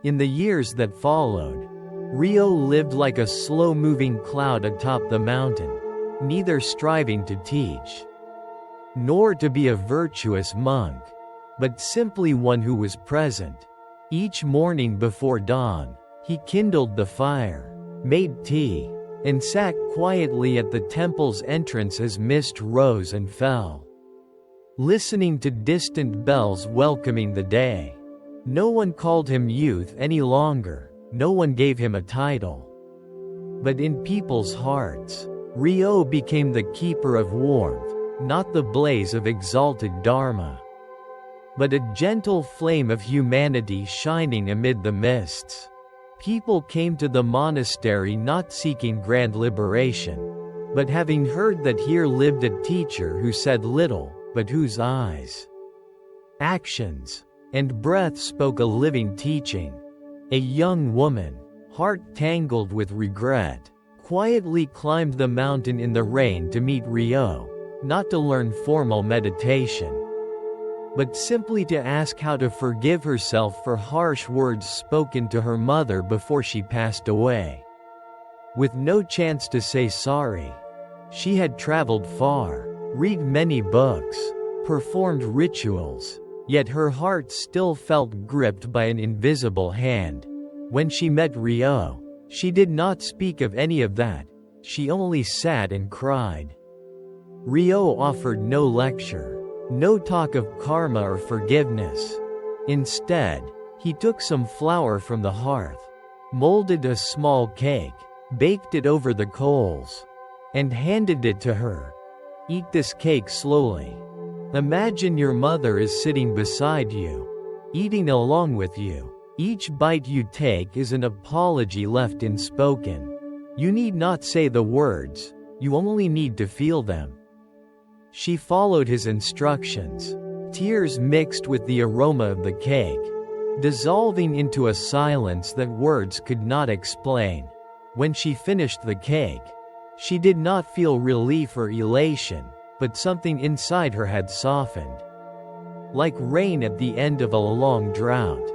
In the years that followed, Ryo lived like a slow-moving cloud atop the mountain, neither striving to teach, nor to be a virtuous monk, but simply one who was present. Each morning before dawn, he kindled the fire, made tea, and sat quietly at the temple's entrance as mist rose and fell, listening to distant bells welcoming the day. No one called him youth any longer, no one gave him a title. But in people's hearts, Ryo became the keeper of warmth, not the blaze of exalted dharma, but a gentle flame of humanity shining amid the mists. People came to the monastery not seeking grand liberation, but having heard that here lived a teacher who said little, but whose eyes, actions, and breath spoke a living teaching. A young woman, heart tangled with regret, quietly climbed the mountain in the rain to meet Ryo, not to learn formal meditation, but simply to ask how to forgive herself for harsh words spoken to her mother before she passed away. With no chance to say sorry, she had traveled far, read many books, performed rituals, yet her heart still felt gripped by an invisible hand. When she met Ryo, she did not speak of any of that, she only sat and cried. Ryo offered no lecture, no talk of karma or forgiveness. Instead, he took some flour from the hearth, molded a small cake, baked it over the coals, and handed it to her. Eat this cake slowly. Imagine your mother is sitting beside you, eating along with you. Each bite you take is an apology left unspoken. You need not say the words, you only need to feel them. She followed his instructions, tears mixed with the aroma of the cake, dissolving into a silence that words could not explain. When she finished the cake, she did not feel relief or elation, but something inside her had softened. Like rain at the end of a long drought,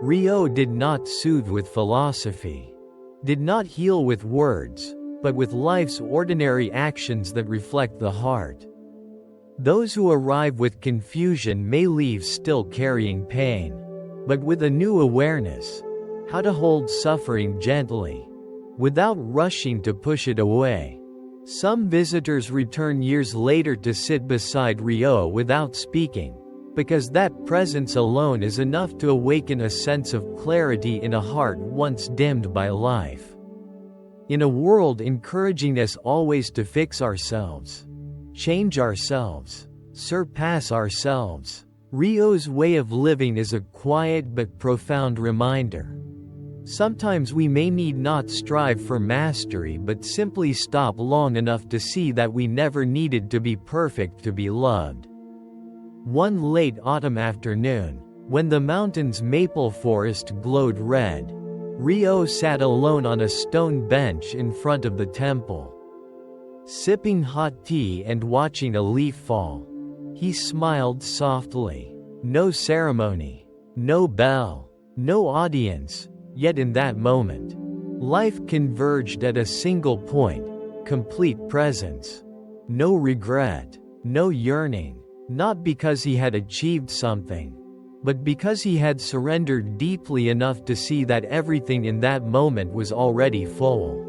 Ryo did not soothe with philosophy, did not heal with words, but with life's ordinary actions that reflect the heart. Those who arrive with confusion may leave still carrying pain, but with a new awareness, how to hold suffering gently, without rushing to push it away. Some visitors return years later to sit beside Ryo without speaking, because that presence alone is enough to awaken a sense of clarity in a heart once dimmed by life. In a world encouraging us always to fix ourselves, change ourselves, surpass ourselves, Ryo's way of living is a quiet but profound reminder. Sometimes we may need not strive for mastery but simply stop long enough to see that we never needed to be perfect to be loved. One late autumn afternoon, when the mountain's maple forest glowed red, Ryo sat alone on a stone bench in front of the temple. Sipping hot tea and watching a leaf fall, he smiled softly. No ceremony, no bell, no audience, yet in that moment, life converged at a single point, complete presence. No regret, no yearning, not because he had achieved something, but because he had surrendered deeply enough to see that everything in that moment was already full.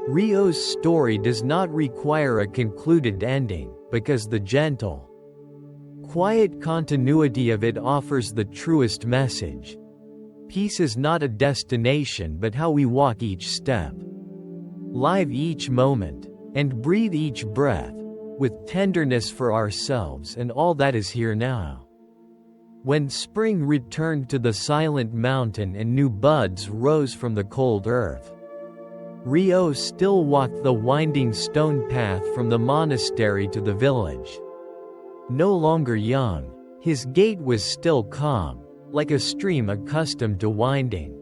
Ryo's story does not require a concluded ending, because the gentle, quiet continuity of it offers the truest message. Peace is not a destination but how we walk each step. live each moment, and breathe each breath, with tenderness for ourselves and all that is here now. When spring returned to the silent mountain and new buds rose from the cold earth, Rio still walked the winding stone path from the monastery to the village. No longer young, his gait was still calm, like a stream accustomed to winding.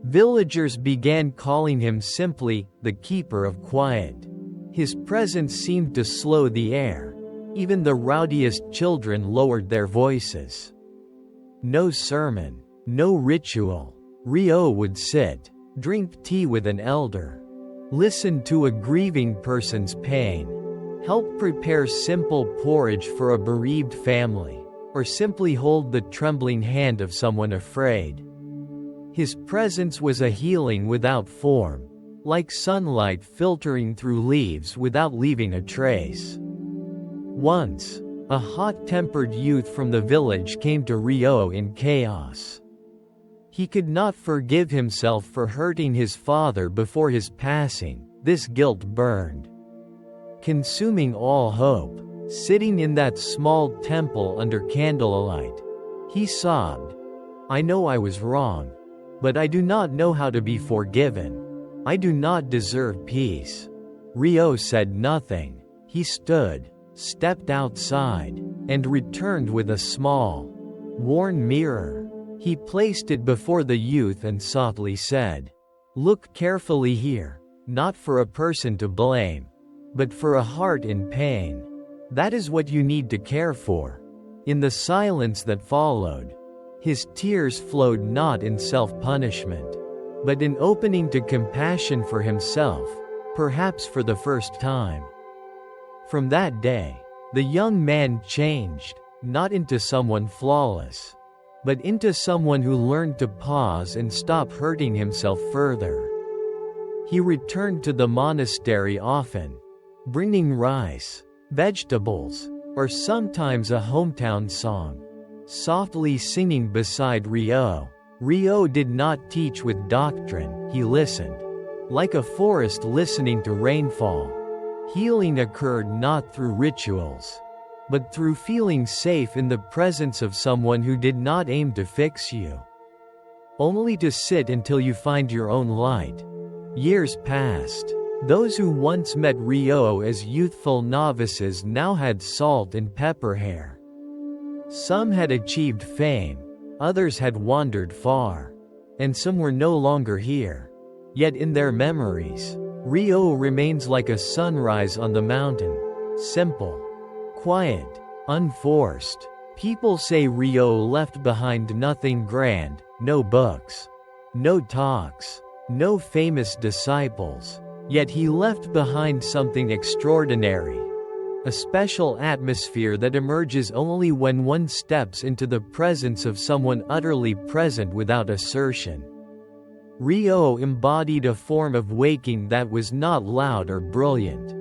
Villagers began calling him simply the keeper of quiet. His presence seemed to slow the air. Even the rowdiest children lowered their voices. No sermon, no ritual. Rio would sit, drink tea with an elder, listen to a grieving person's pain, help prepare simple porridge for a bereaved family, or simply hold the trembling hand of someone afraid. His presence was a healing without form, like sunlight filtering through leaves without leaving a trace. Once, a hot-tempered youth from the village came to Rio in chaos. He could not forgive himself for hurting his father before his passing. This guilt burned, consuming all hope. Sitting in that small temple under candlelight, he sobbed, "I know I was wrong, but I do not know how to be forgiven. I do not deserve peace." Rio said nothing. He stood, stepped outside, and returned with a small, worn mirror. He placed it before the youth and softly said, "Look carefully here, not for a person to blame, but for a heart in pain. That is what you need to care for." In the silence that followed, his tears flowed not in self-punishment, but in opening to compassion for himself, perhaps for the first time. From that day, the young man changed, not into someone flawless, but into someone who learned to pause and stop hurting himself further. He returned to the monastery often, bringing rice, vegetables, or sometimes a hometown song, softly singing beside Rio. Rio did not teach with doctrine, he listened, like a forest listening to rainfall. Healing occurred not through rituals, but through feeling safe in the presence of someone who did not aim to fix you, only to sit until you find your own light. Years passed. Those who once met Rio as youthful novices now had salt and pepper hair. Some had achieved fame, others had wandered far, and some were no longer here. Yet in their memories, Rio remains like a sunrise on the mountain, simple, quiet, unforced. People say Rio left behind nothing grand, no books, no talks, no famous disciples. Yet he left behind something extraordinary, a special atmosphere that emerges only when one steps into the presence of someone utterly present without assertion. Rio embodied a form of waking that was not loud or brilliant,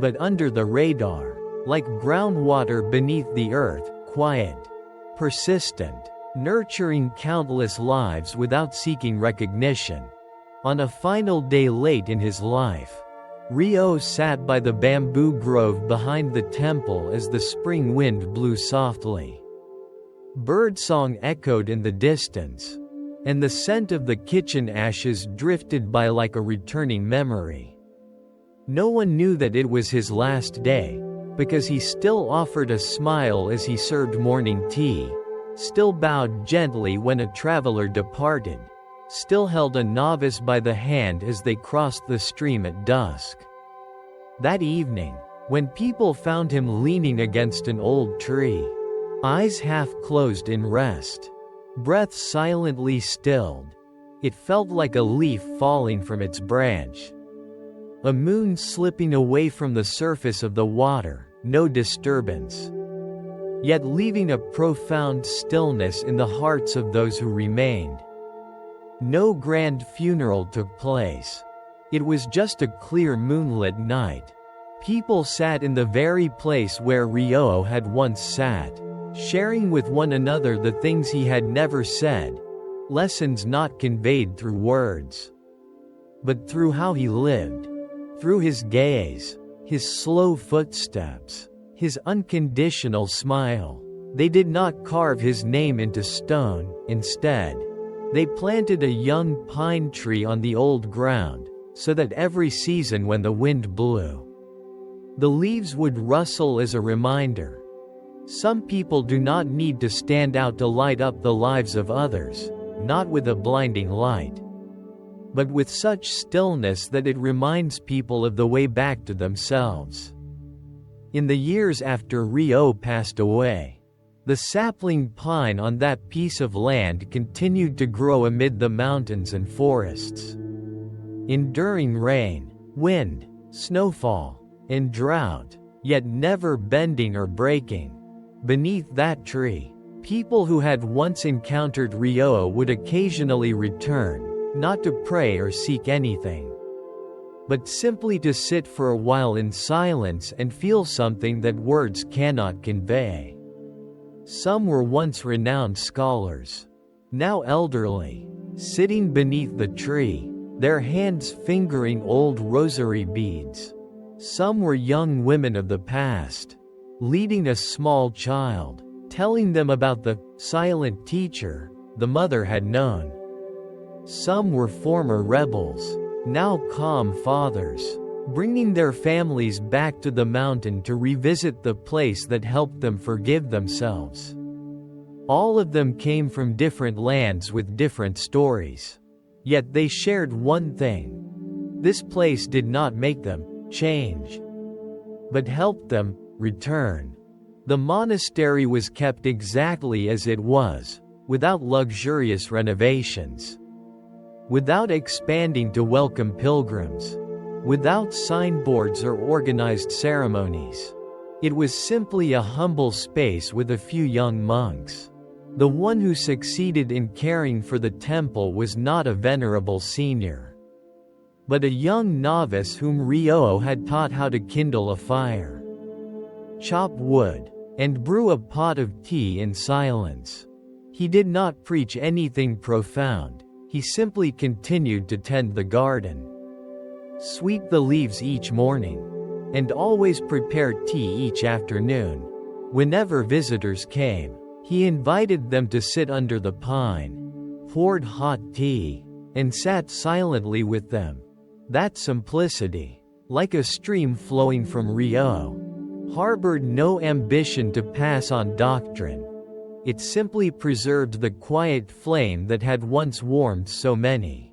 but under the radar, like groundwater beneath the earth, quiet, persistent, nurturing countless lives without seeking recognition. On a final day late in his life, Rio sat by the bamboo grove behind the temple as the spring wind blew softly. Birdsong echoed in the distance, and the scent of the kitchen ashes drifted by like a returning memory. No one knew that it was his last day, because he still offered a smile as he served morning tea, still bowed gently when a traveler departed, still held a novice by the hand as they crossed the stream at dusk. That evening, when people found him leaning against an old tree, eyes half closed in rest, breath silently stilled, it felt like a leaf falling from its branch. A moon slipping away from the surface of the water, no disturbance, yet leaving a profound stillness in the hearts of those who remained. No grand funeral took place. It was just a clear moonlit night. People sat in the very place where Rio had once sat, sharing with one another the things he had never said, lessons not conveyed through words. but through how he lived. Through his gaze, his slow footsteps, his unconditional smile. They did not carve his name into stone. Instead, they planted a young pine tree on the old ground, so that every season when the wind blew, the leaves would rustle as a reminder. Some people do not need to stand out to light up the lives of others, not with a blinding light, but with such stillness that it reminds people of the way back to themselves. In the years after Rio passed away, the sapling pine on that piece of land continued to grow amid the mountains and forests, enduring rain, wind, snowfall, and drought, yet never bending or breaking. Beneath that tree, people who had once encountered Rio would occasionally return, not to pray or seek anything, but simply to sit for a while in silence and feel something that words cannot convey. Some were once renowned scholars, now elderly, sitting beneath the tree, their hands fingering old rosary beads. Some were young women of the past, leading a small child, telling them about the silent teacher the mother had known. Some were former rebels, now calm fathers, bringing their families back to the mountain to revisit the place that helped them forgive themselves. All of them came from different lands with different stories. Yet they shared one thing. This place did not make them change, but helped them return. The monastery was kept exactly as it was, without luxurious renovations, without expanding to welcome pilgrims, without signboards or organized ceremonies. It was simply a humble space with a few young monks. The one who succeeded in caring for the temple was not a venerable senior, but a young novice whom Rio had taught how to kindle a fire, chop wood, and brew a pot of tea in silence. He did not preach anything profound, he simply continued to tend the garden, sweep the leaves each morning, and always prepare tea each afternoon. Whenever visitors came, he invited them to sit under the pine, poured hot tea, and sat silently with them. That simplicity, like a stream flowing from Rio, harbored no ambition to pass on doctrine. It simply preserved the quiet flame that had once warmed so many.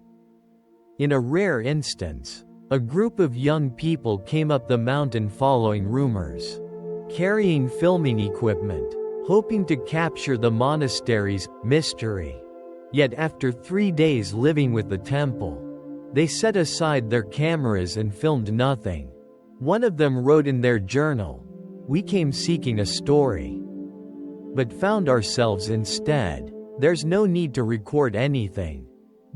In a rare instance, a group of young people came up the mountain following rumors, carrying filming equipment, hoping to capture the monastery's mystery. Yet after 3 days living with the temple, they set aside their cameras and filmed nothing. One of them wrote in their journal, "We came seeking a story, but found ourselves instead. There's no need to record anything,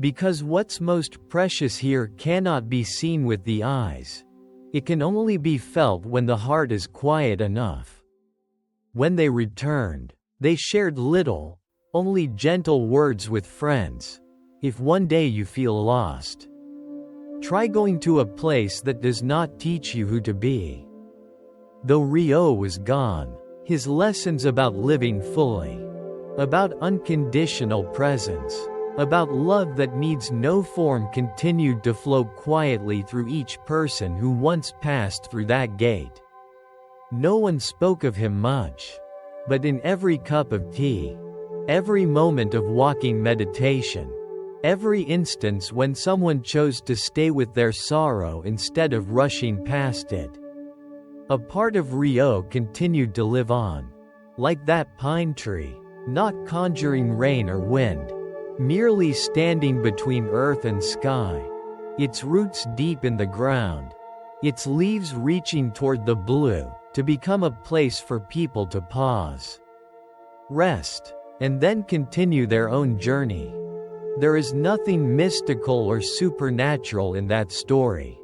because what's most precious here cannot be seen with the eyes. It can only be felt when the heart is quiet enough." When they returned, they shared little, only gentle words with friends. If one day you feel lost, try going to a place that does not teach you who to be. Though Rio was gone, his lessons about living fully, about unconditional presence, about love that needs no form continued to flow quietly through each person who once passed through that gate. No one spoke of him much, but in every cup of tea, every moment of walking meditation, every instance when someone chose to stay with their sorrow instead of rushing past it, a part of Rio continued to live on. Like that pine tree, not conjuring rain or wind, merely standing between earth and sky, its roots deep in the ground, its leaves reaching toward the blue, to become a place for people to pause, rest, and then continue their own journey. There is nothing mystical or supernatural in that story.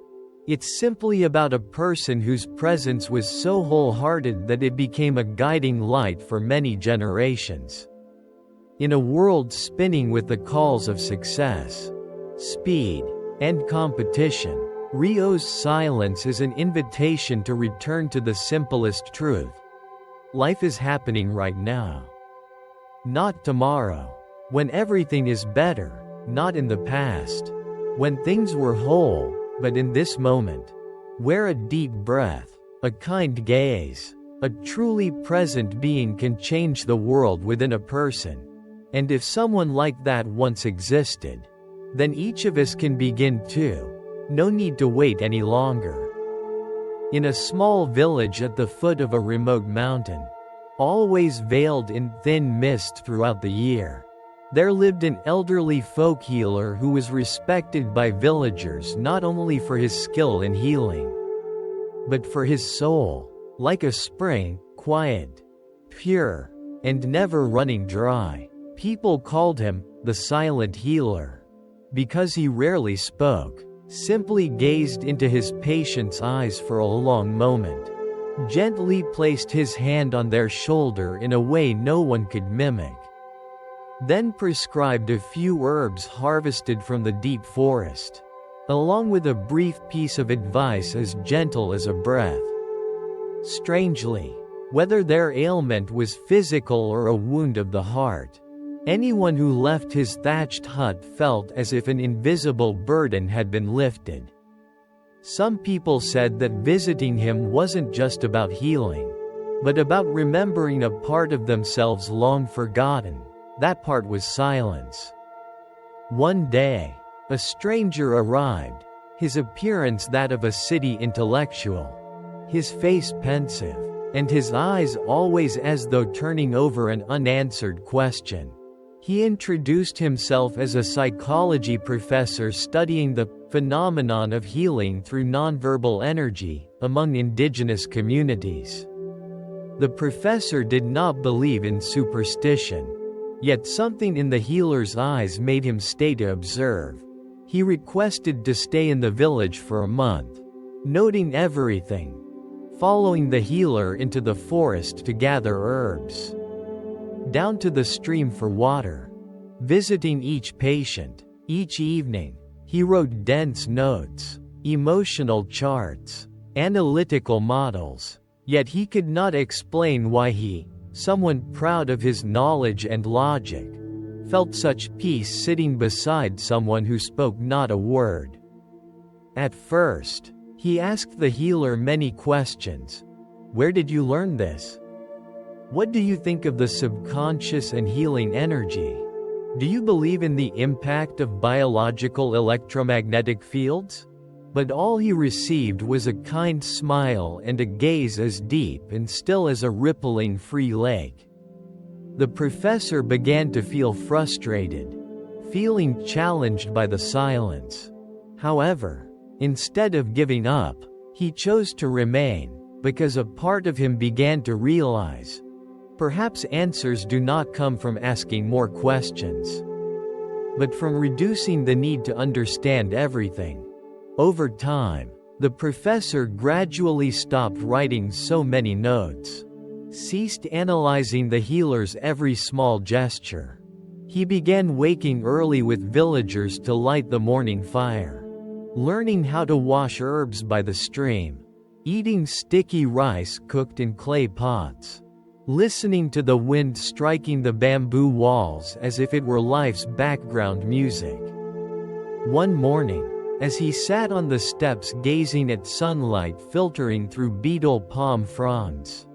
It's simply about a person whose presence was so wholehearted that it became a guiding light for many generations. In a world spinning with the calls of success, speed, and competition. Rio's silence is an invitation to return to the simplest truth. Life is happening right now. Not tomorrow. When everything is better, not in the past. When things were whole, but in this moment. Where a deep breath, a kind gaze, a truly present being can change the world within a person. And if someone like that once existed, then each of us can begin too. No need to wait any longer. In a small village at the foot of a remote mountain, always veiled in thin mist throughout the year, there lived an elderly folk healer who was respected by villagers not only for his skill in healing, but for his soul, like a spring, quiet, pure, and never running dry. People called him the silent healer because he rarely spoke, simply gazed into his patient's eyes for a long moment, gently placed his hand on their shoulder in a way no one could mimic, then prescribed a few herbs harvested from the deep forest, along with a brief piece of advice as gentle as a breath. Strangely, whether their ailment was physical or a wound of the heart, anyone who left his thatched hut felt as if an invisible burden had been lifted. Some people said that visiting him wasn't just about healing, but about remembering a part of themselves long forgotten. That part was silence. One day, a stranger arrived, his appearance that of a city intellectual, his face pensive, and his eyes always as though turning over an unanswered question. He introduced himself as a psychology professor studying the phenomenon of healing through nonverbal energy among indigenous communities. The professor did not believe in superstition, yet something in the healer's eyes made him stay to observe. He requested to stay in the village for a month, noting everything, following the healer into the forest to gather herbs, down to the stream for water, visiting each patient. Each evening, he wrote dense notes, emotional charts, analytical models, yet he could not explain why he, someone proud of his knowledge and logic, felt such peace sitting beside someone who spoke not a word. At first, he asked the healer many questions. Where did you learn this? What do you think of the subconscious and healing energy? Do you believe in the impact of biological electromagnetic fields? But all he received was a kind smile and a gaze as deep and still as a rippling free lake. The professor began to feel frustrated, feeling challenged by the silence. However, instead of giving up, he chose to remain, because a part of him began to realize, perhaps answers do not come from asking more questions, but from reducing the need to understand everything. Over time, the professor gradually stopped writing so many notes, ceased analyzing the healer's every small gesture. He began waking early with villagers to light the morning fire, learning how to wash herbs by the stream, eating sticky rice cooked in clay pots, listening to the wind striking the bamboo walls as if it were life's background music. One morning, as he sat on the steps gazing at sunlight filtering through beetle palm fronds,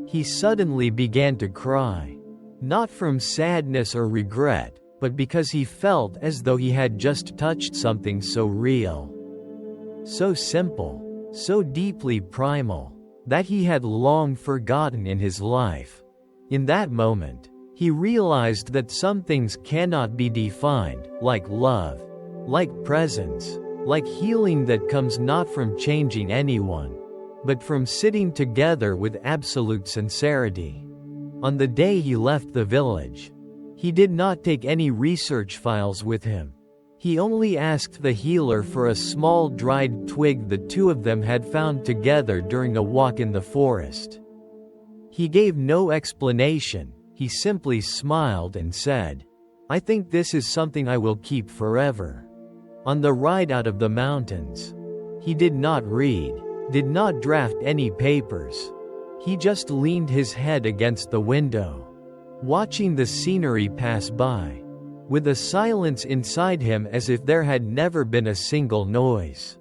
he suddenly began to cry, not from sadness or regret, but because he felt as though he had just touched something so real, so simple, so deeply primal, that he had long forgotten in his life. In that moment, he realized that some things cannot be defined, like love, like presence, like healing that comes not from changing anyone, but from sitting together with absolute sincerity. On the day he left the village, he did not take any research files with him. He only asked the healer for a small dried twig the two of them had found together during a walk in the forest. He gave no explanation, he simply smiled and said, "I think this is something I will keep forever." on the ride out of the mountains. He did not read, did not draft any papers. He just leaned his head against the window, watching the scenery pass by, with a silence inside him as if there had never been a single noise.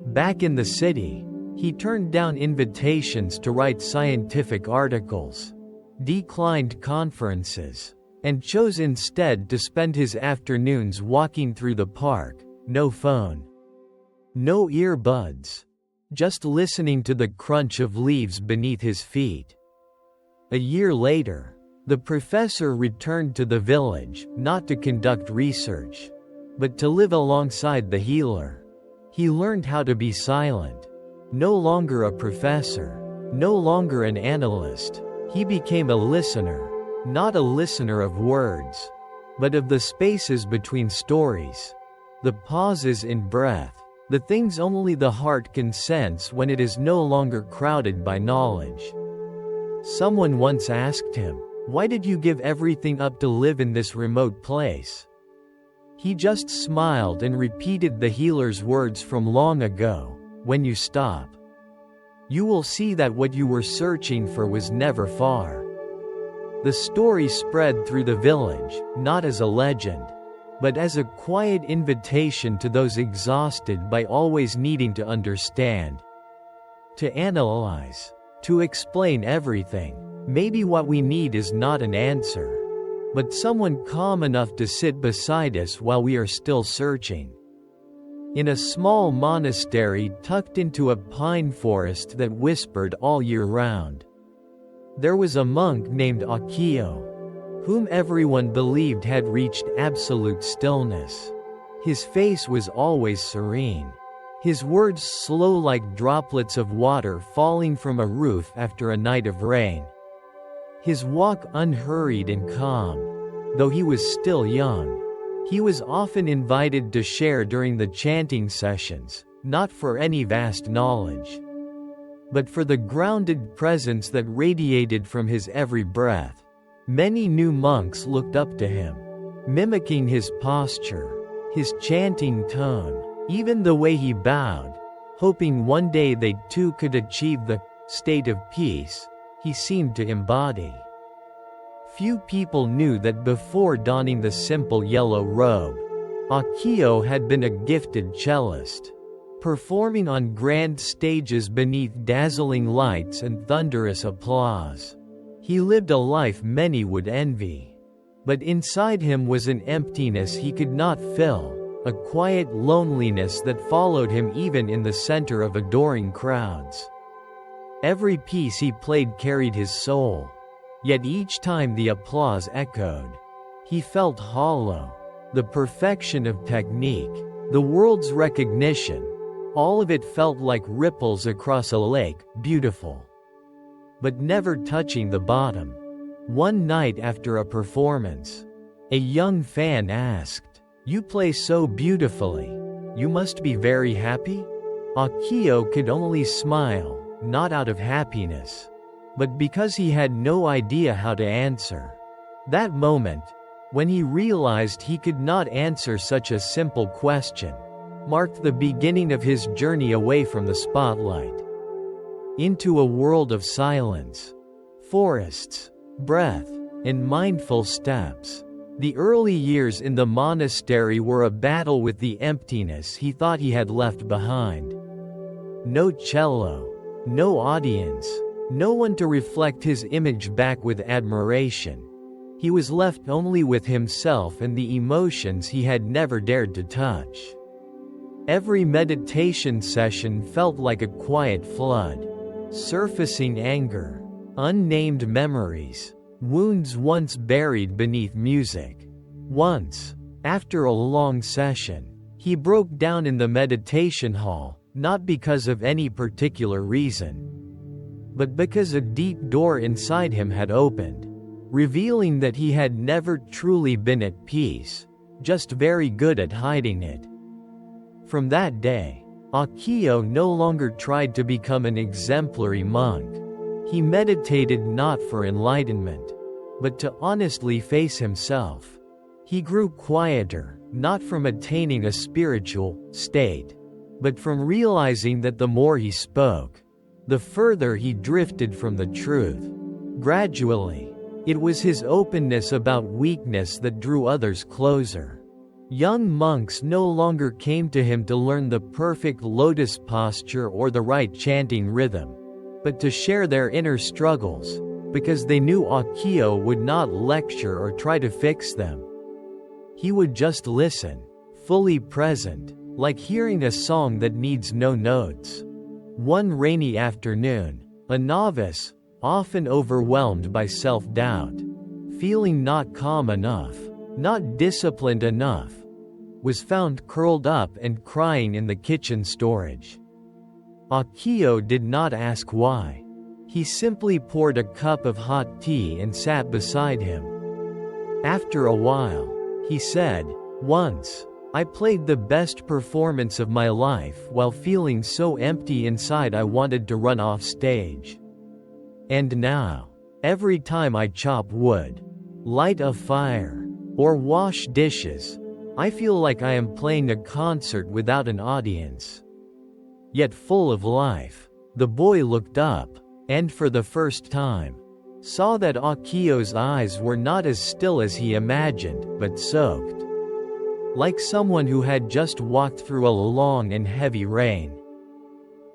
Back in the city, he turned down invitations to write scientific articles, declined conferences, and chose instead to spend his afternoons walking through the park, no phone, no earbuds, just listening to the crunch of leaves beneath his feet. A year later, the professor returned to the village, not to conduct research, but to live alongside the healer. He learned how to be silent. No longer a professor, no longer an analyst, he became a listener, not a listener of words, but of the spaces between stories, the pauses in breath, the things only the heart can sense when it is no longer crowded by knowledge. Someone once asked him, "Why did you give everything up to live in this remote place?" He just smiled and repeated the healer's words from long ago, "When you stop, you will see that what you were searching for was never far." The story spread through the village, not as a legend, but as a quiet invitation to those exhausted by always needing to understand, to analyze, to explain everything. Maybe what we need is not an answer, but someone calm enough to sit beside us while we are still searching. In a small monastery tucked into a pine forest that whispered all year round, there was a monk named Akio, whom everyone believed had reached absolute stillness. His face was always serene, his words slow like droplets of water falling from a roof after a night of rain. His walk unhurried and calm. Though he was still young, he was often invited to share during the chanting sessions, not for any vast knowledge, but for the grounded presence that radiated from his every breath. Many new monks looked up to him, mimicking his posture, his chanting tone, even the way he bowed, hoping one day they too could achieve the state of peace he seemed to embody. Few people knew that before donning the simple yellow robe, Akio had been a gifted cellist, performing on grand stages beneath dazzling lights and thunderous applause. He lived a life many would envy. But inside him was an emptiness he could not fill, a quiet loneliness that followed him even in the center of adoring crowds. Every piece he played carried his soul. Yet each time the applause echoed, he felt hollow. The perfection of technique, the world's recognition, all of it felt like ripples across a lake, beautiful, but never touching the bottom. One night after a performance, a young fan asked, "You play so beautifully. You must be very happy?" Akio could only smile, not out of happiness, but because he had no idea how to answer. That moment, when he realized he could not answer such a simple question, marked the beginning of his journey away from the spotlight, into a world of silence, forests, breath, and mindful steps. The early years in the monastery were a battle with the emptiness he thought he had left behind. No cello, no audience, no one to reflect his image back with admiration. He was left only with himself and the emotions he had never dared to touch. Every meditation session felt like a quiet flood, surfacing anger, unnamed memories, wounds once buried beneath music. Once, after a long session, he broke down in the meditation hall, not because of any particular reason, but because a deep door inside him had opened, revealing that he had never truly been at peace, just very good at hiding it. From that day, Akio no longer tried to become an exemplary monk. He meditated not for enlightenment, but to honestly face himself. He grew quieter, not from attaining a spiritual state, but from realizing that the more he spoke, the further he drifted from the truth. Gradually, it was his openness about weakness that drew others closer. Young monks no longer came to him to learn the perfect lotus posture or the right chanting rhythm, but to share their inner struggles, because they knew Akio would not lecture or try to fix them. He would just listen, fully present, like hearing a song that needs no notes. One rainy afternoon, a novice, often overwhelmed by self-doubt, feeling not calm enough, not disciplined enough, was found curled up and crying in the kitchen storage. Akio did not ask why. He simply poured a cup of hot tea and sat beside him. After a while, he said, "Once, I played the best performance of my life while feeling so empty inside I wanted to run off stage. And now, every time I chop wood, light a fire, or wash dishes, I feel like I am playing a concert without an audience." Yet full of life, the boy looked up, and for the first time, saw that Akio's eyes were not as still as he imagined, but soaked. Like someone who had just walked through a long and heavy rain.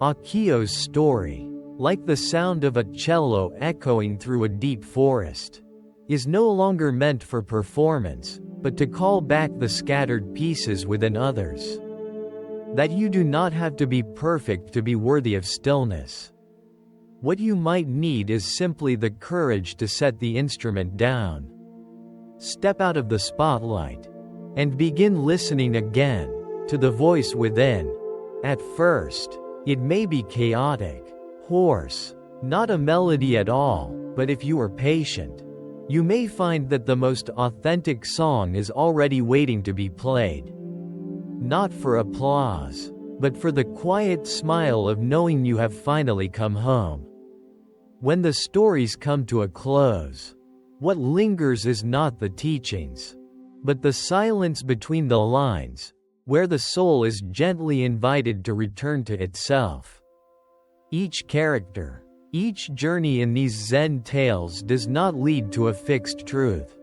Akio's story, like the sound of a cello echoing through a deep forest, is no longer meant for performance, but to call back the scattered pieces within others. That you do not have to be perfect to be worthy of stillness. What you might need is simply the courage to set the instrument down. Step out of the spotlight, and begin listening again to the voice within. At first, it may be chaotic, hoarse, not a melody at all, but if you are patient, you may find that the most authentic song is already waiting to be played. Not for applause, but for the quiet smile of knowing you have finally come home. When the stories come to a close, what lingers is not the teachings, but the silence between the lines, where the soul is gently invited to return to itself. Each character, each journey in these Zen tales does not lead to a fixed truth,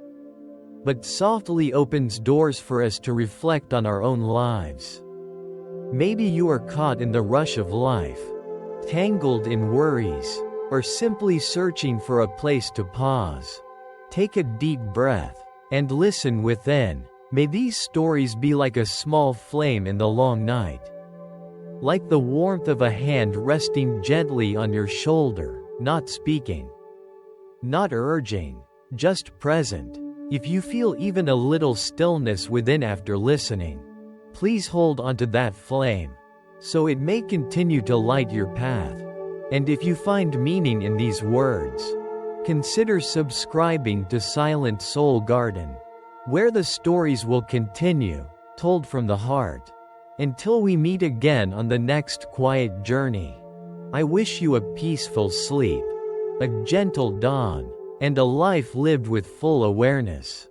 but softly opens doors for us to reflect on our own lives. Maybe you are caught in the rush of life, tangled in worries, or simply searching for a place to pause. Take a deep breath, and listen within. May these stories be like a small flame in the long night. Like the warmth of a hand resting gently on your shoulder, not speaking, not urging, just present. If you feel even a little stillness within after listening, please hold onto that flame, so it may continue to light your path. And if you find meaning in these words, consider subscribing to Silent Soul Garden, where the stories will continue, told from the heart. Until we meet again on the next quiet journey, I wish you a peaceful sleep, a gentle dawn, and a life lived with full awareness.